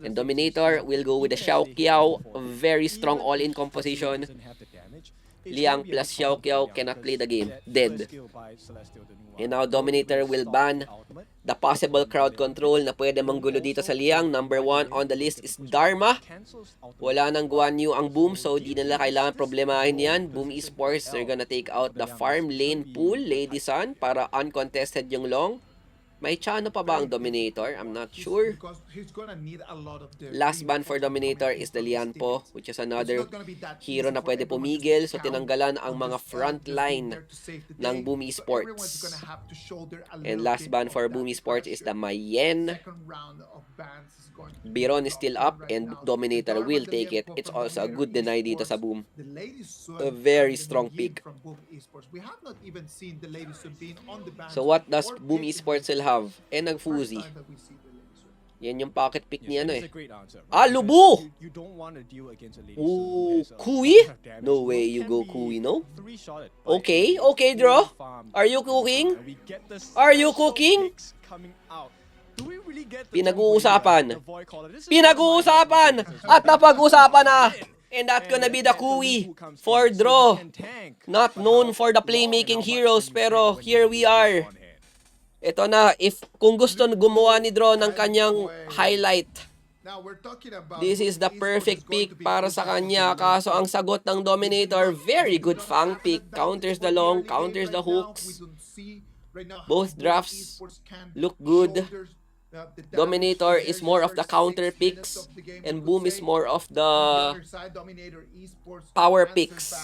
And Dominator will go with the Xiao Qiao. Very strong all-in composition. Liang plus Xiao Qiao cannot play the game. Dead. And now Dominator will ban the possible crowd control na pwede manggulo dito sa Liang. Number 1 on the list is Dharma. Wala nang Guan Yu ang Boom, so di nila kailangan problemahin yan. Boom Esports, they're gonna take out the farm lane pool, Lady Sun, para uncontested yung Long. May Chano pa ba ang Dominator? I'm not sure. Last ban for Dominator is the Lianpo, which is another hero na pwede pumigil. So tinanggalan ang mga front line ng Boom Esports. And last ban for Boom Esports is the Mayen. Biron is still up and Dominator will take it. It's also a good deny dito sa Boom. A very strong pick. So what does Boom Esports will have? Nag-Fuzi. Yan yung pocket pick niya Lubu! Ooh, Kui? No way you go Kui, no? Okay, draw. Are you cooking? Are you cooking? Pinag-uusapan at napag-usapan na. And that's gonna be the Kui for draw. Not known for the playmaking heroes, pero here we are. Ito na, kung gusto gumawa ni Draw ng kanyang highlight, this is the perfect pick para sa kanya. Kaso ang sagot ng Dominator, very good fang pick. Counters the Long, counters the hooks. Both drafts look good. Dominator is more of the counter picks, and Boom is more of the power picks.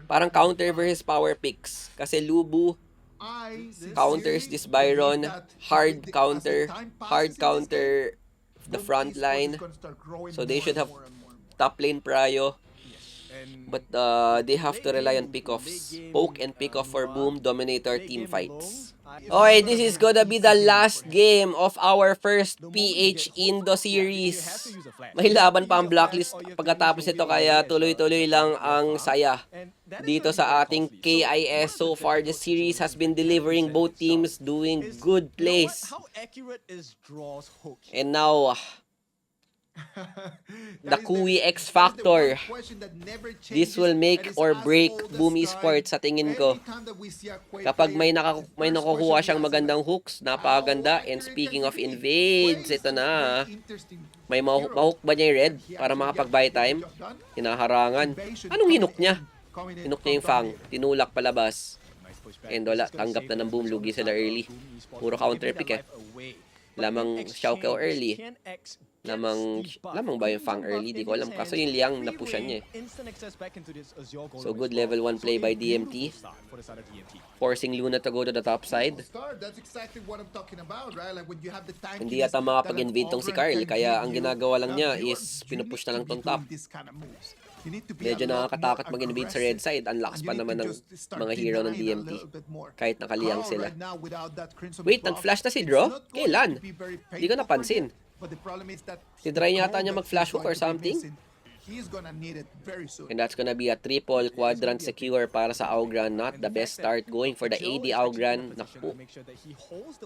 Parang counter versus power picks. Kasi Lubu counters this Byron, hard counter the front line. So they should have top lane prio. But they have to rely on pickoffs. Poke and pickoff for Boom, Dominator team fights. Okay, this is gonna be the last game of our first PH Indo series. May laban pa ang blacklist pagkatapos ito, kaya tuloy-tuloy lang ang saya dito sa ating KIS. So far, the series has been delivering, both teams doing good plays. And now, the Kui X Factor. This will make or break Boom Esports sa tingin ko. Kapag may nakukuha siyang magandang hooks, napakaganda. And speaking of invades, ito na. May mahook ba niya yung red para makapag-buy time? Hinaharangan. Anong hinok niya? Hinok niya yung Fang. Tinulak palabas. And wala, tanggap na ng Boom. Lugi sila early. Puro counter pick eh. Lamang Xiaokao early. Lamang ba yung Fang early? Di ko alam. Kaso yung Liang napushan niya eh. So good level 1 play by DMT. Forcing Luna to go to the top side. Hindi yata makapag-invade tong si Carl. Kaya ang ginagawa lang niya is pinupush na lang tong top. Medyo nakakatakot mag-invade sa red side. Ang lakas pa naman ng mga hero ng DMT. Kahit nakaliang sila. Wait, nag-flash na si Draw? Kailan? Hindi ko napansin. Tinry yata niya mag-flash hook or something. And that's gonna be a triple quadrant secure para sa Augran. Not the best start. Going for the AD Augran. Naku.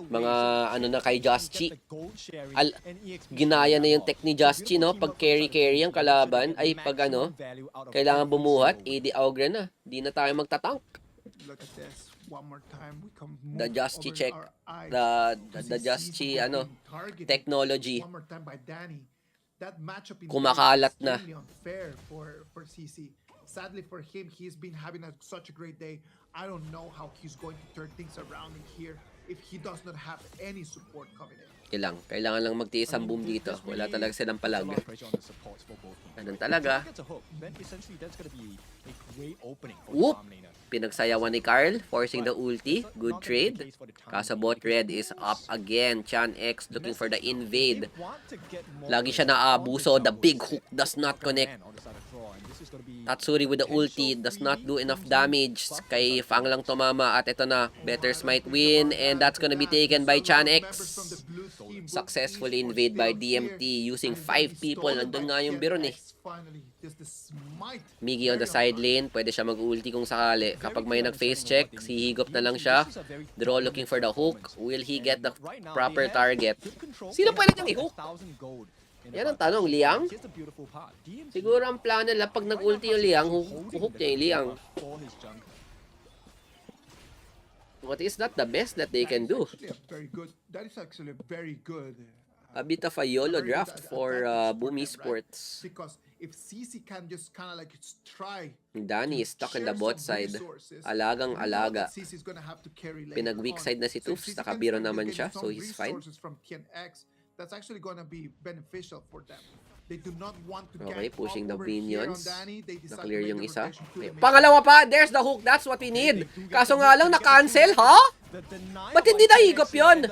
Mga ano na kay Justy. Ginaya na yung tech ni Justy, no? Pag carry ang kalaban, ay pag ano, kailangan bumuhat, AD Augran na. Di na tayo magtatank. The Justy check. The Justy, ano, technology. Kumakalat na. Sadly for him, he's been having such a great day. I don't know how he's going to turn things around in here if he does not have any support coming in. Kailangan lang magtiis ang Boom dito. Wala talaga silang palag. Ganun talaga. Whoop! Pinagsayawan ni Carl, forcing the ulti. Good trade. Kaso bot red is up again. Chan X looking for the invade. Lagi siya naabuso. The big hook does not connect. Tatsuri with the ulti does not do enough damage. Kay Fang lang tumama at ito na. Betters might win and that's gonna be taken by Chan X. Successfully invade by DMT using 5 people. Nandun nga yung Biron eh. Miggy on the side lane. Pwede siya mag-ulti kung sakali. Kapag may nag-face check, sihigop na lang siya. Draw looking for the hook. Will he get the proper target? Sino pwede niyang i-hook? Yan ang tanong, Liang? Siguro ang plano nila, pag nag-ulti yung Liang, hook niya yung Liang. What is that the best that they can do? That is actually very good. A bit of a YOLO draft for Boom Esports. Because if CC can just kind of like try. Danny is stuck in the bot side. Alagang alaga. Pinag-weak side na si Tufts. Nakabiro naman siya, so he's fine. That's actually gonna be beneficial for them. They do not want to Okay, get pushing the over minions. here on Danny. They decide Na-clear to make yung the isa. rotation to make Pangalawa pa, there's the hook. That's what we need. Kaso nga lang, na-cancel, ha? Ba't hindi nahigop yun?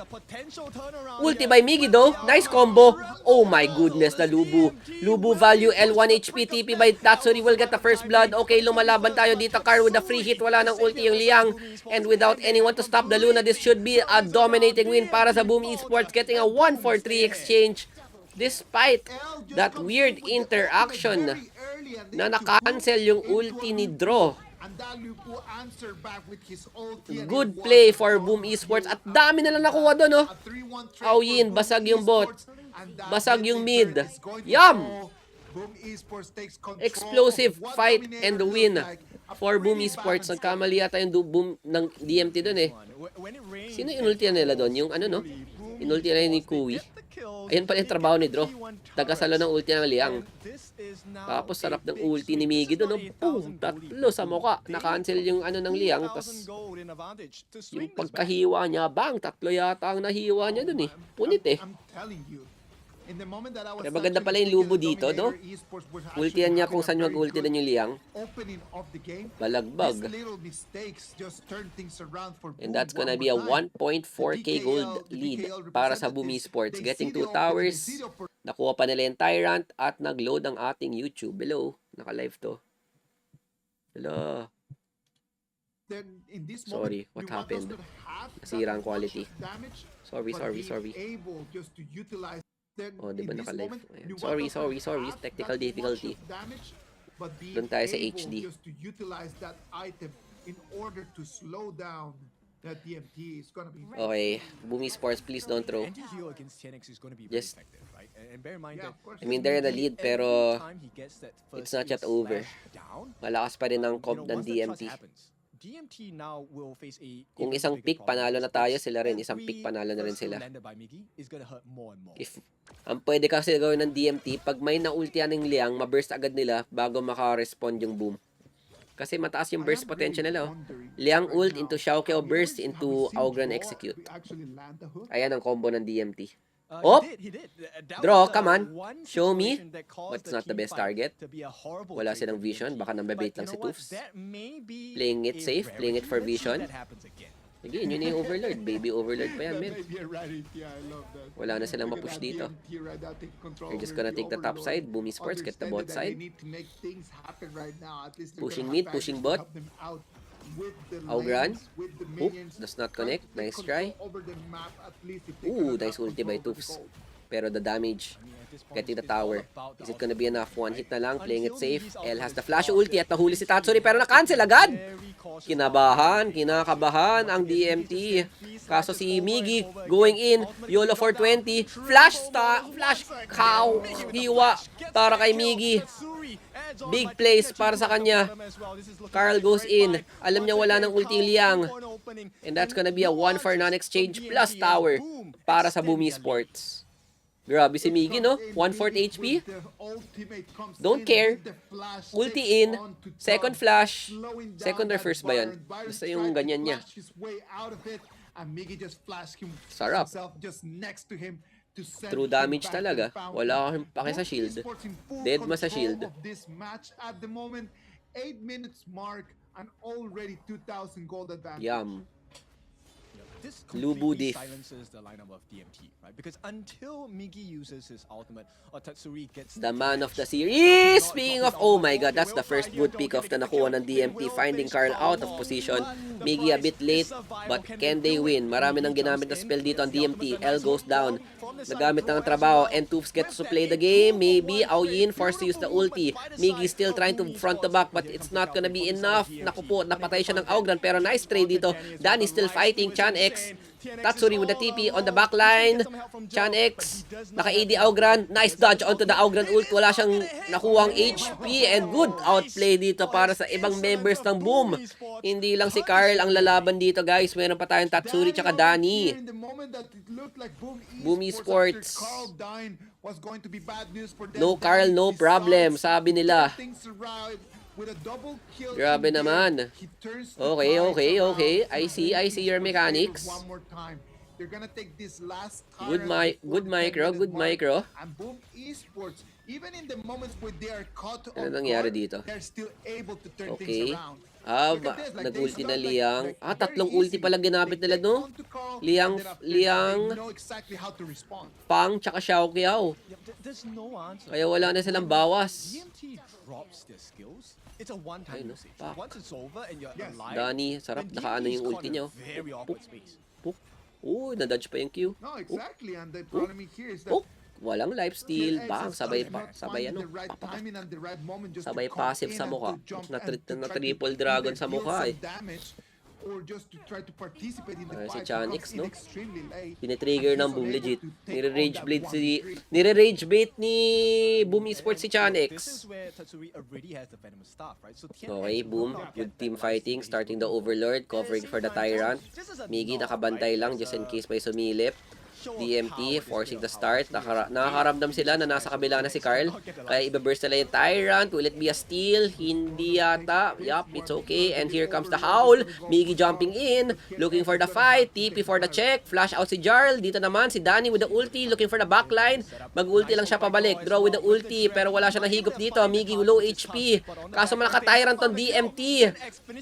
Ulti by Miggy though. Nice combo. Oh my goodness, the Lubu. Lubu value L1 HP TP by Tatsuri will get the first blood. Okay, lumalaban tayo dito. Car with the free hit. Wala nang ulti yung Liang. And without anyone to stop the Luna, this should be a dominating win para sa Boom Esports. Getting a 1-4-3 exchange. Despite that weird interaction na na-cancel yung ulti ni Draw. Good play for Boom Esports. At dami na lang nakuha doon, oh. Aoyin, basag yung bot. Basag yung mid. Yum! Explosive fight and win for Boom Esports. Nagkamali yata yung boom ng DMT doon eh. Sino inulti nila doon? Yung ano, no? Inulti nila ni Kui. Ayun pala yung trabaho ni Draw. Tagasalo ng ulti ng Liang. Tapos sarap ng ulti ni Miggy doon. Boom! Tatlo sa mukha. Na-cancel yung ano ng Liang. Tapos yung pagkahiwa niya, bang! Tatlo yata ang nahiwa niya doon eh. Punit eh. Kaya maganda pala yung lubo dito, no? Ultihan niya kung saan mag-ulti din yung Liang. Balagbag. And that's gonna be a 1.4k gold lead para sa Boom Esports. Getting 2 towers. Nakuha pa nila yung Tyrant at nag-load ang ating YouTube. Hello. Naka-live to. Hello. Sorry, what happened? Nasira ang quality. Sorry. Oh, di ba naka-live? Sorry. Technical difficulty. Doon tayo sa HD. Okay, Boom Esports, please don't throw. Just, I mean, they're in the lead, pero it's not yet over. Malakas pa rin ang comp ng DMT. Kung isang pick, panalo na tayo, sila rin. Isang pick, panalo na rin sila. If, ang pwede kasi gawin ng DMT, pag may na-ultian ng Liang, ma-burst agad nila bago maka-respond yung Boom. Kasi mataas yung burst potential nila. Oh. Liang ult into Xiaoqiao burst into Augran execute. Ayan ang combo ng DMT. Oh! Draw, come on. Show me. But it's not the best target. Wala silang vision. Baka nambabait lang si Toofs. Playing it safe. Playing it for vision. Again, yun yung Overlord. Baby Overlord pa yan, man. Wala na silang mapush dito. They're just gonna take the top side. Boom Esports, get the bot side. Pushing mid, pushing bot. Augran. Oop, does not connect. Nice try. Ooh, nice ulti by Toofs. Pero the damage, getting the tower. Is it gonna be enough? One hit na lang, playing it safe. L has the flash ulti at nahuli si Tatsuri pero na-cancel agad. Kinakabahan ang DMT. Kaso si Miggy going in, YOLO 420, flash cow, hiwa para kay Miggy. Big plays para sa kanya. Carl goes in. Alam niya wala ng ulti Liang. And that's gonna be a 1 for non-exchange plus tower para sa Boom Esports. Grabe si Miggy, no? 1/4 HP. Don't care. Ulti in. Second flash. Second or first ba yan? Basta yung ganyan niya. Sarap. True damage talaga. Wala akong pake sa shield. Dead ma sa shield. 8 minutes mark and already 2,000 gold advantage. Yum. Lubu diff. Silences the lineup of DMT, right? Because until Miggy uses his ultimate or Tatsuri gets the man of the series. Speaking of, oh my god, that's the first good pick of the nakuha ng DMT. Finding Carl out of position. Miggy a bit late, but can they win? Marami nang ginamit na spell dito ang DMT. L goes down. Nagamit ng trabaho. And Toofs gets to play the game. Maybe Aoyin forced to use the ulti. Miggy still trying to front to back, but it's not gonna be enough. Naku po, napatay siya ng Augran. Pero nice trade dito. Danny still fighting. Chan X. Tatsuri with the TP on the back line. Chan X. Naka-AD Augran. Nice dodge onto the Augran ult. Wala siyang nakuhang HP. And good outplay dito para sa ibang members ng Boom. Hindi lang si Carl ang lalaban dito, guys. Meron pa tayong Tatsuri tsaka Danny. Boom Esports. No Carl, no problem. Sabi nila. Grabe naman. Okay. I see your mechanics. Good micro. Ano nangyari dito? Okay. Nag-ulti na Liang. Tatlong ulti pala ginamit nila, no? Liang, Pang, tsaka Xiaoqiao. Kaya wala na silang bawas. Ay, no? Danny, sarap. Nakaano yung ulti niya. Nadodge pa yung Q. Walang lifesteal. Bang, sabay passive sa mukha. Na triple dragon sa mukha eh. Si Chanix, no? Tinitrigger ng Boom legit. Nire-rage bait ni Boom Esports si Chanix. Okay, Boom. Good team fighting. Starting the Overlord. Covering for the Tyrant. Miggy nakabantay lang just in case may sumilip. DMT forcing the start. Nakakaramdam sila na nasa kabila na si Carl. Kaya ibaburst nila yung Tyrant. Will it be a steal? Hindi yata. Yup, it's okay. And here comes the Howl. Miggy jumping in. Looking for the fight. TP for the check. Flash out si Jarl. Dito naman si Danny with the ulti. Looking for the backline. Mag-ulti lang siya pabalik. Draw with the ulti. Pero wala siya nahigop dito. Miggy low HP. Kaso malaka-Tyrant on DMT.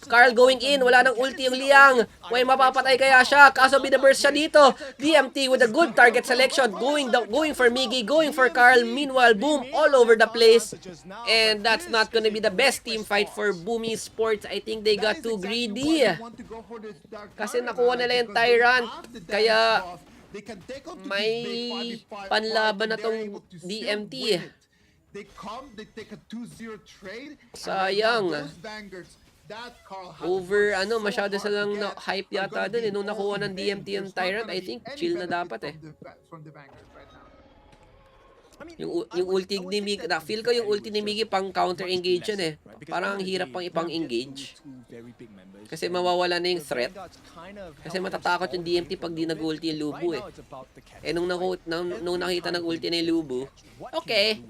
Carl going in. Wala nang ulti yung Liang. May mapapatay kaya siya. Kaso binaburst siya dito. DMT with a good target selection, going for Miggy, going for Carl. Meanwhile, Boom all over the place, and that's not gonna be the best team fight for Boom Esports. I think they got too greedy kasi nakuha nila yung Tyrant, kaya may panlaban na tong DMT. Sayang. Over, masyado silang hype yata dun eh. Nung nakuha ng DMT yung Tyrant, I think, chill na dapat eh. Yung ulti ni Miggy, feel ko yung ulti ni Miggy pang counter-engage yan eh. Parang ang hirap pang ipang-engage. Kasi mawawala na yung threat. Kasi matatakot yung DMT pag di nag-ulti yung Lubu eh. Eh nung nakita nag-ulti na yung Lubu, okay.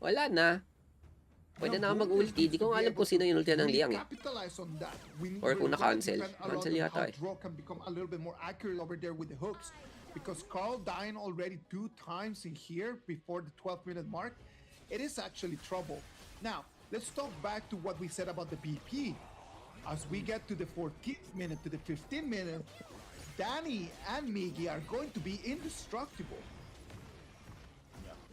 Wala na. Pwede na mag-ulti. Di ko alam kung sino yung ulti ng Liang eh. Or kung na-cancel. Cancel yata eh. Because Carl dying already 2 times in here before the 12-minute mark, it is actually trouble. Now, let's talk back to what we said about the BP. As we get to the 14th minute, to the 15th minute, Danny and Miggy are going to be indestructible.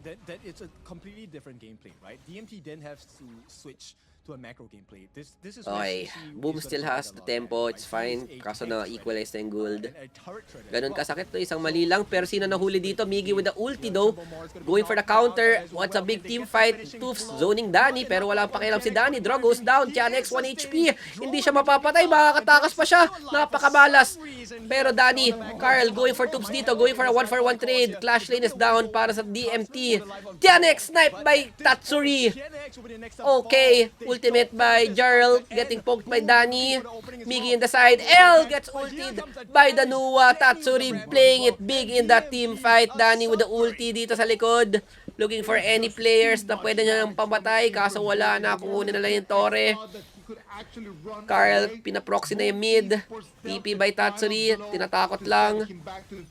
That it's a completely different gameplay, right? DMT then has to switch to a macro gameplay. This is okay. Boom still has the tempo, it's fine. Kaso na equalize na yung gold. Ganun kasakit to, isang mali lang. Pero sino nahuli dito? Miggy with the ulti though. Going for the counter. What's a big team fight? Toofs zoning Danny, pero wala pakialam si Danny. Draw goes down. Tianex 1 HP. Hindi siya mapapatay. Makakatakas pa siya. Napakabalas. Pero Danny, Carl going for Toofs dito. Going for a 1-for-1 trade. Clash lane is down para sa DMT. Tianex sniped by Tatsuri. Okay. Ultimate by Jarl, getting poked by Danny. Miggy in the side. L gets ulted by Danua. Tatsuri playing it big in that team fight. Danny with the ulti dito sa likod. Looking for any players na pwede niya nang pamatay. Kaso wala na. Kukunin na lang yung Torre. Carl, pinaproxy na yung mid. TP by Tatsuri, tinatakot lang.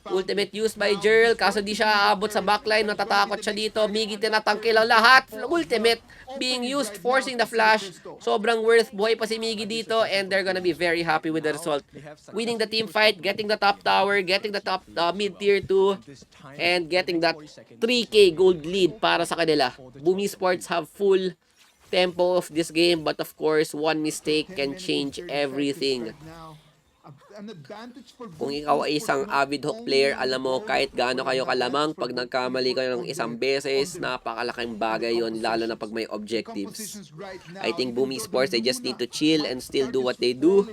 Ultimate used by Jarl, kaso di siya aabot sa backline, natatakot siya dito. Miggy tinatangke lang lahat. Ultimate being used, forcing the flash. Sobrang worth buhay pa si Miggy dito, and they're gonna be very happy with the result. Winning the team fight, getting the top tower, getting the top mid tier 2, and getting that 3K gold lead para sa kanila. Boom Esports have full tempo of this game, but of course, one mistake can change everything. Kung ikaw ay isang avid hook player, alam mo kahit gaano kayo kalamang, pag nagkamali kayo ng isang beses, napakalaking bagay yon, lalo na pag may objectives. I think Boom Esports, they just need to chill and still do what they do.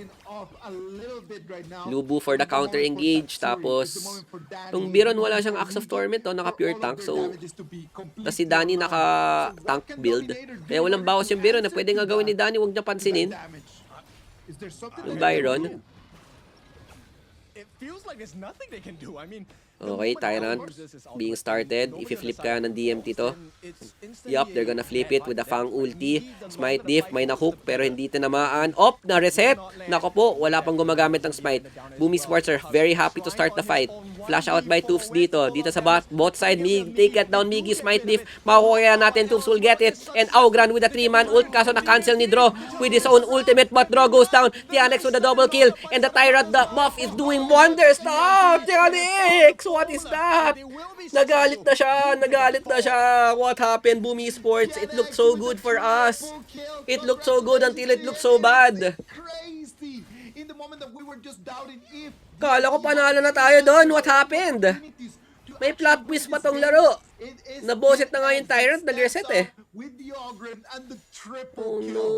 Lubu for the counter engage, tapos itong Biron wala siyang Axe of Torment, naka pure tank, so si Danny naka tank build, kaya walang bawas yung Biron na pwede nga gawin ni Danny, huwag niya pansinin yung Byron. Okay, Tyrant being started. If you flip ka ng DMT to, yup, they're gonna flip it with the Fang ulti. Smite diff, may na-hook pero hindi tinamaan. Op, na-reset. Nako po, wala pang gumagamit ng smite. Boom Esports are very happy to start the fight. Flash out by Toofs dito. Dito sa bot side, take it down Miggy, smite diff. Makukuha natin, Toofs will get it. And Augran with a 3-man ult, kaso na-cancel ni Draw with his own ultimate, but Draw goes down. Tianex with a double kill. And the Tyrant, the buff is doing wonders. Stop, Tianex! What is that? Nagalit na siya. What happened, Boom Esports? It looked so good for us. It looked so good until it looked so bad. Kala ko panalo na tayo doon. What happened? May plot twist pa tong laro. Naboset na nga yung Tyrant, nag-reset eh. Oh no.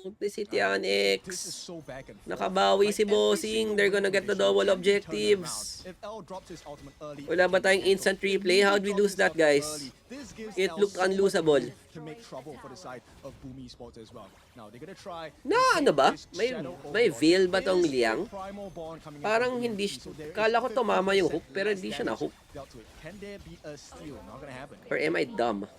Si TNX. This is so back and forth. Nakabawi Like, si every Bossing. single They're gonna get the situation, double every objectives. turnaround. If L drops his ultimate early, Wala ba tayong instant replay? How'd we lose that, guys? This gives It L looked so much unlosable. room to make trouble for the side of Boom Esports as well. Now they're gonna try. Na ano ba? May veil ba tong Liang? Parang hindi kala ko tumama yung hook pero hindi siya na hook. Can there be a steal? Not gonna happen. Or am I dumb?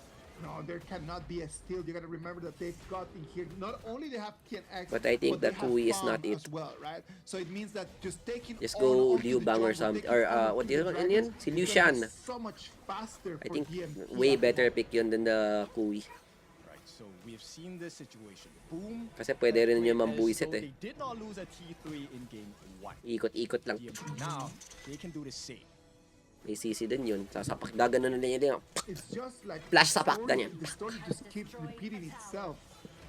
No, there cannot be a steal. You gotta remember that they've got in here. Not only they have TNX, But I think that they have Kui is Farm not it. as well, right? So it means that just taking Just all go onto Liu the Bang or jungle, something. taking Or all what onto is the it dragons, yun? Si it's Liu gonna be Shan. so much faster I for think DMT way as better well. pick yun than the Kui. Right, so we've seen this situation. Boom. Kasi pwede rin played yung as mambuisit though eh. They did not lose a T3 in game 1. Ikot-ikot lang. Now they can do the same. May CC din yun. Sasapak dagan na nila yun. It's just like Flash the sapak, story- ganyan. The story just keeps repeating itself.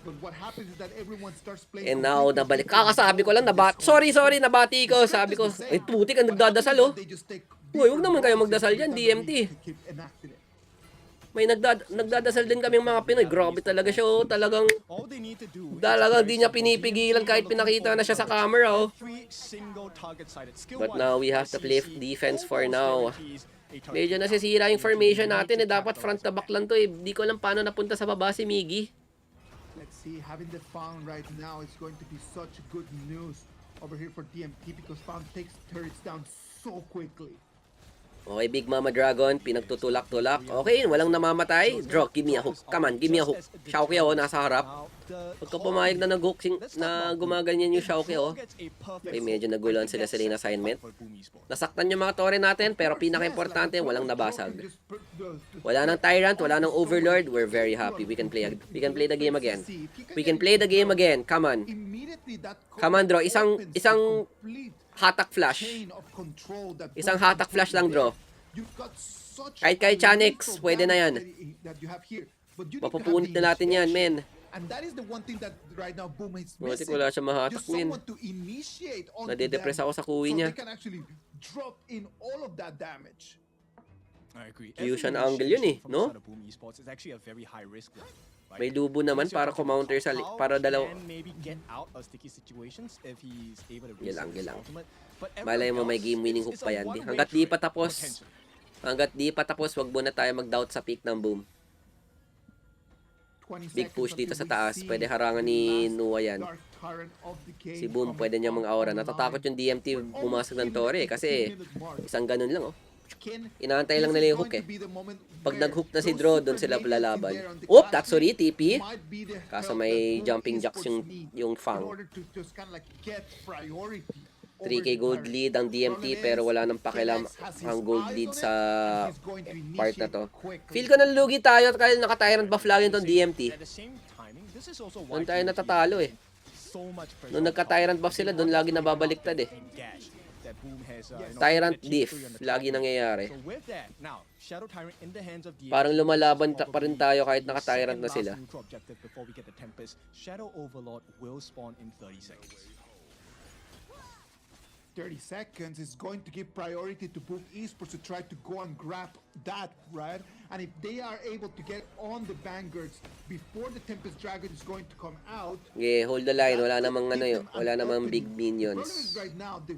But what happens is that everyone starts playing. And now, completely nabalik. different Kakasabi ko lang, roles in this sorry, whole nabati ko. The script Sabi is ko, the same. ay putik ang What nagdadasal happens is oh. that they just take Uy, huwag naman kayo different magdasal roles dyan, every DMT. time they keep enacting it. May nagdadasal din kaming mga Pinoy. Grabe talaga siya oh. Talagang All they need to do is Talagang very di niya simple. pinipigilan DMT kahit are looking pinakita for na siya sa coverage. camera, oh. Every single target-sided skill But one, now we have to play CC, defense all for those now. guarantees a target Medyo down. nasisira yung formation natin eh. Dapat Tactical front to as back well. lang to eh. Di ko alam paano napunta sa baba si Miggy. Let's see, having the Fawn right now is going to be such good news over here for DMT because Fawn takes turrets down so quickly. Okay, Big Mama Dragon, pinagtutulak-tulak. Okay, walang namamatay. Draw, give me a hook. Come on, give me a hook. Xiaoqi oh, nasa harap. Now, the Pagka pumayag na nag-hook, na gumaganyan yung Xiaoqi oh. gets a perfect Okay, medyo naguluhan sila sa lane assignment. for Boom Esports. Nasaktan yung mga tore natin, pero pinaka-importante, walang nabasag. Wala nang Tyrant, wala nang Overlord. We're very happy. We can play the game again. We can play the game again. Come on. Come on, Draw. Isang hatak flash. Isang hatak flash lang, Draw. Kahit kay Chanix, pwede na yan. Mapupunit na natin yan, men. And that is the one thing that right now Boom is Buti missing. wala siya mahatak, Just men. someone to initiate onto Nade-depress them ako sa kuwi so niya. they can actually drop in all of that damage. I agree. Fusion Every angle yun eh, initiation from no? the side of Boom Esports is actually a very high risk one, right? May lubo naman Once you're para out of kumounter the sa top, para dalaw. can maybe get out of sticky situations if he's able to Yun lang, reset his yun lang. ultimate. But Malay mo everyone may else, game winning it's hook pa a yan. one-way Hanggat di pa trade, tapos, potentially. hanggat di pa tapos, wag muna tayo mag-doubt sa pick ng Boom. 20 Big push seconds dito until sa taas. we see Pwede harangan the ni last Nua yan. Dark Tyrant of the game Si Boom, coming pwede niya up mga aura. online. Natatakot yung DMT We're bumasag ng almost tore in the kasi 15-minute mark. isang ganun lang oh. Ken, Inaantay lang this nila is yung hook going eh. to be the moment Pag where nag-hook na si those Draw, super doon sila minions in lalaban. there on the Oop, classic Tatsuri, TP. might be the Kaso help may that Boom jumping jacks Esports need yung in Fang. order to just kind of like get priority over 3k the gold Tyrant. lead ang DMT Problem pero is, wala nang pakialam Felix has his ang gold eyes lead on it, sa and he's going to part na initiate to. quickly. Feel ko nalugi tayo at kaya naka-tyrant buff lagi itong DMT. At the same timing, this is also why Doon tayo DMT natatalo eh. so much pressure Nung on nagka-tyrant top. buff sila, doon lagi nababaliktad eh. Gash that Boom has, Tyrant the diff, T3 on the lagi top. nangyayari. So with that, now, Shadow Tyrant in the hands of DMT. Parang lumalaban pa probably rin tayo kahit the naka-tyrant na second sila. last neutral objective before we get the Tempest. Shadow Overlord will spawn in 30 seconds. 30 seconds is going to give priority to Boom Esports to try to go and grab that, right? And if they are able to get on the Vanguards before the Tempest Dragon is going to come out, Okay, hold the line. Wala that namang could ano give yun. them an Wala namang opening. big The minions. problem is right now, the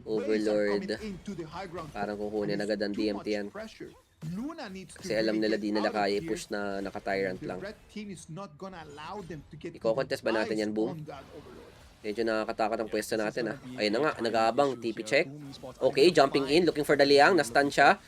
waves Overlord. are coming into the high ground. Parang kukunin And it's agad ang too DMT much yan. pressure. Luna needs to Kasi alam really nila get di nila out of kaya here. i-push na naka-tyrant The lang. red team is not gonna allow them to get Iko-contest ba natin eyes yan, Boom? on that Overlord. Medyo nakakatakot ang pwesto natin ah. Ayun na nga, nag-aabang. TP check. Okay, jumping in, looking for the Liang. Na-stun siya.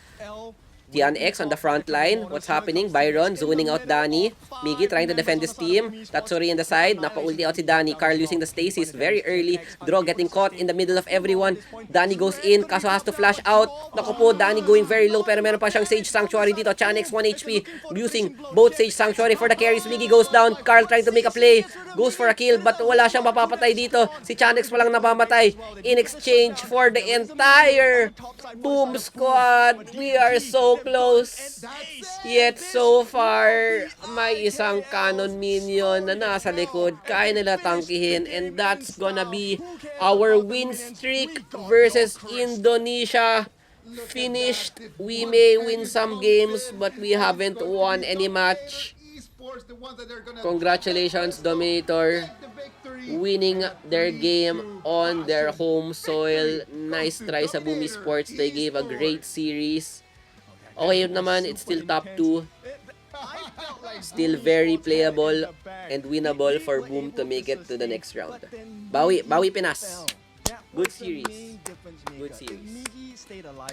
TNX on the front line. What's happening? Byron zoning out Danny. Miggy trying to defend his team. Tatsuri in the side. Napa-ulti out si Danny. Carl using the stasis very early. Draw getting caught in the middle of everyone. Danny goes in. Kaso has to flash out. Naku po, Danny going very low pero meron pa siyang Sage Sanctuary dito. Chanix 1 HP. Using both Sage Sanctuary for the carries. Miggy goes down. Carl trying to make a play. Goes for a kill but wala siyang mapapatay dito. Si Chanix walang napamatay. In exchange for the entire Boom squad. We are so close. Yet so far, may isang cannon minion na nasa likod. Kaya nila tangkihin. And that's gonna be our win streak versus Indonesia. Finished. We may win some games, but we haven't won any match. Esports, the ones that are gonna Congratulations, Dominator. get the victory. Winning And a their 3-2 game on their fashion home soil. victory Nice goes to try sa Boom Dominator Esports. They gave a great Esports. series. Okay yun naman, it's still top 2. I felt like Still Boom very Esports had it in playable the bag. and winnable They for were Boom to able make it to the sustain, next round. but then Bawi Miggy Pinas. fell. That Good was the series. main difference Good maker. If series. Miggy stayed alive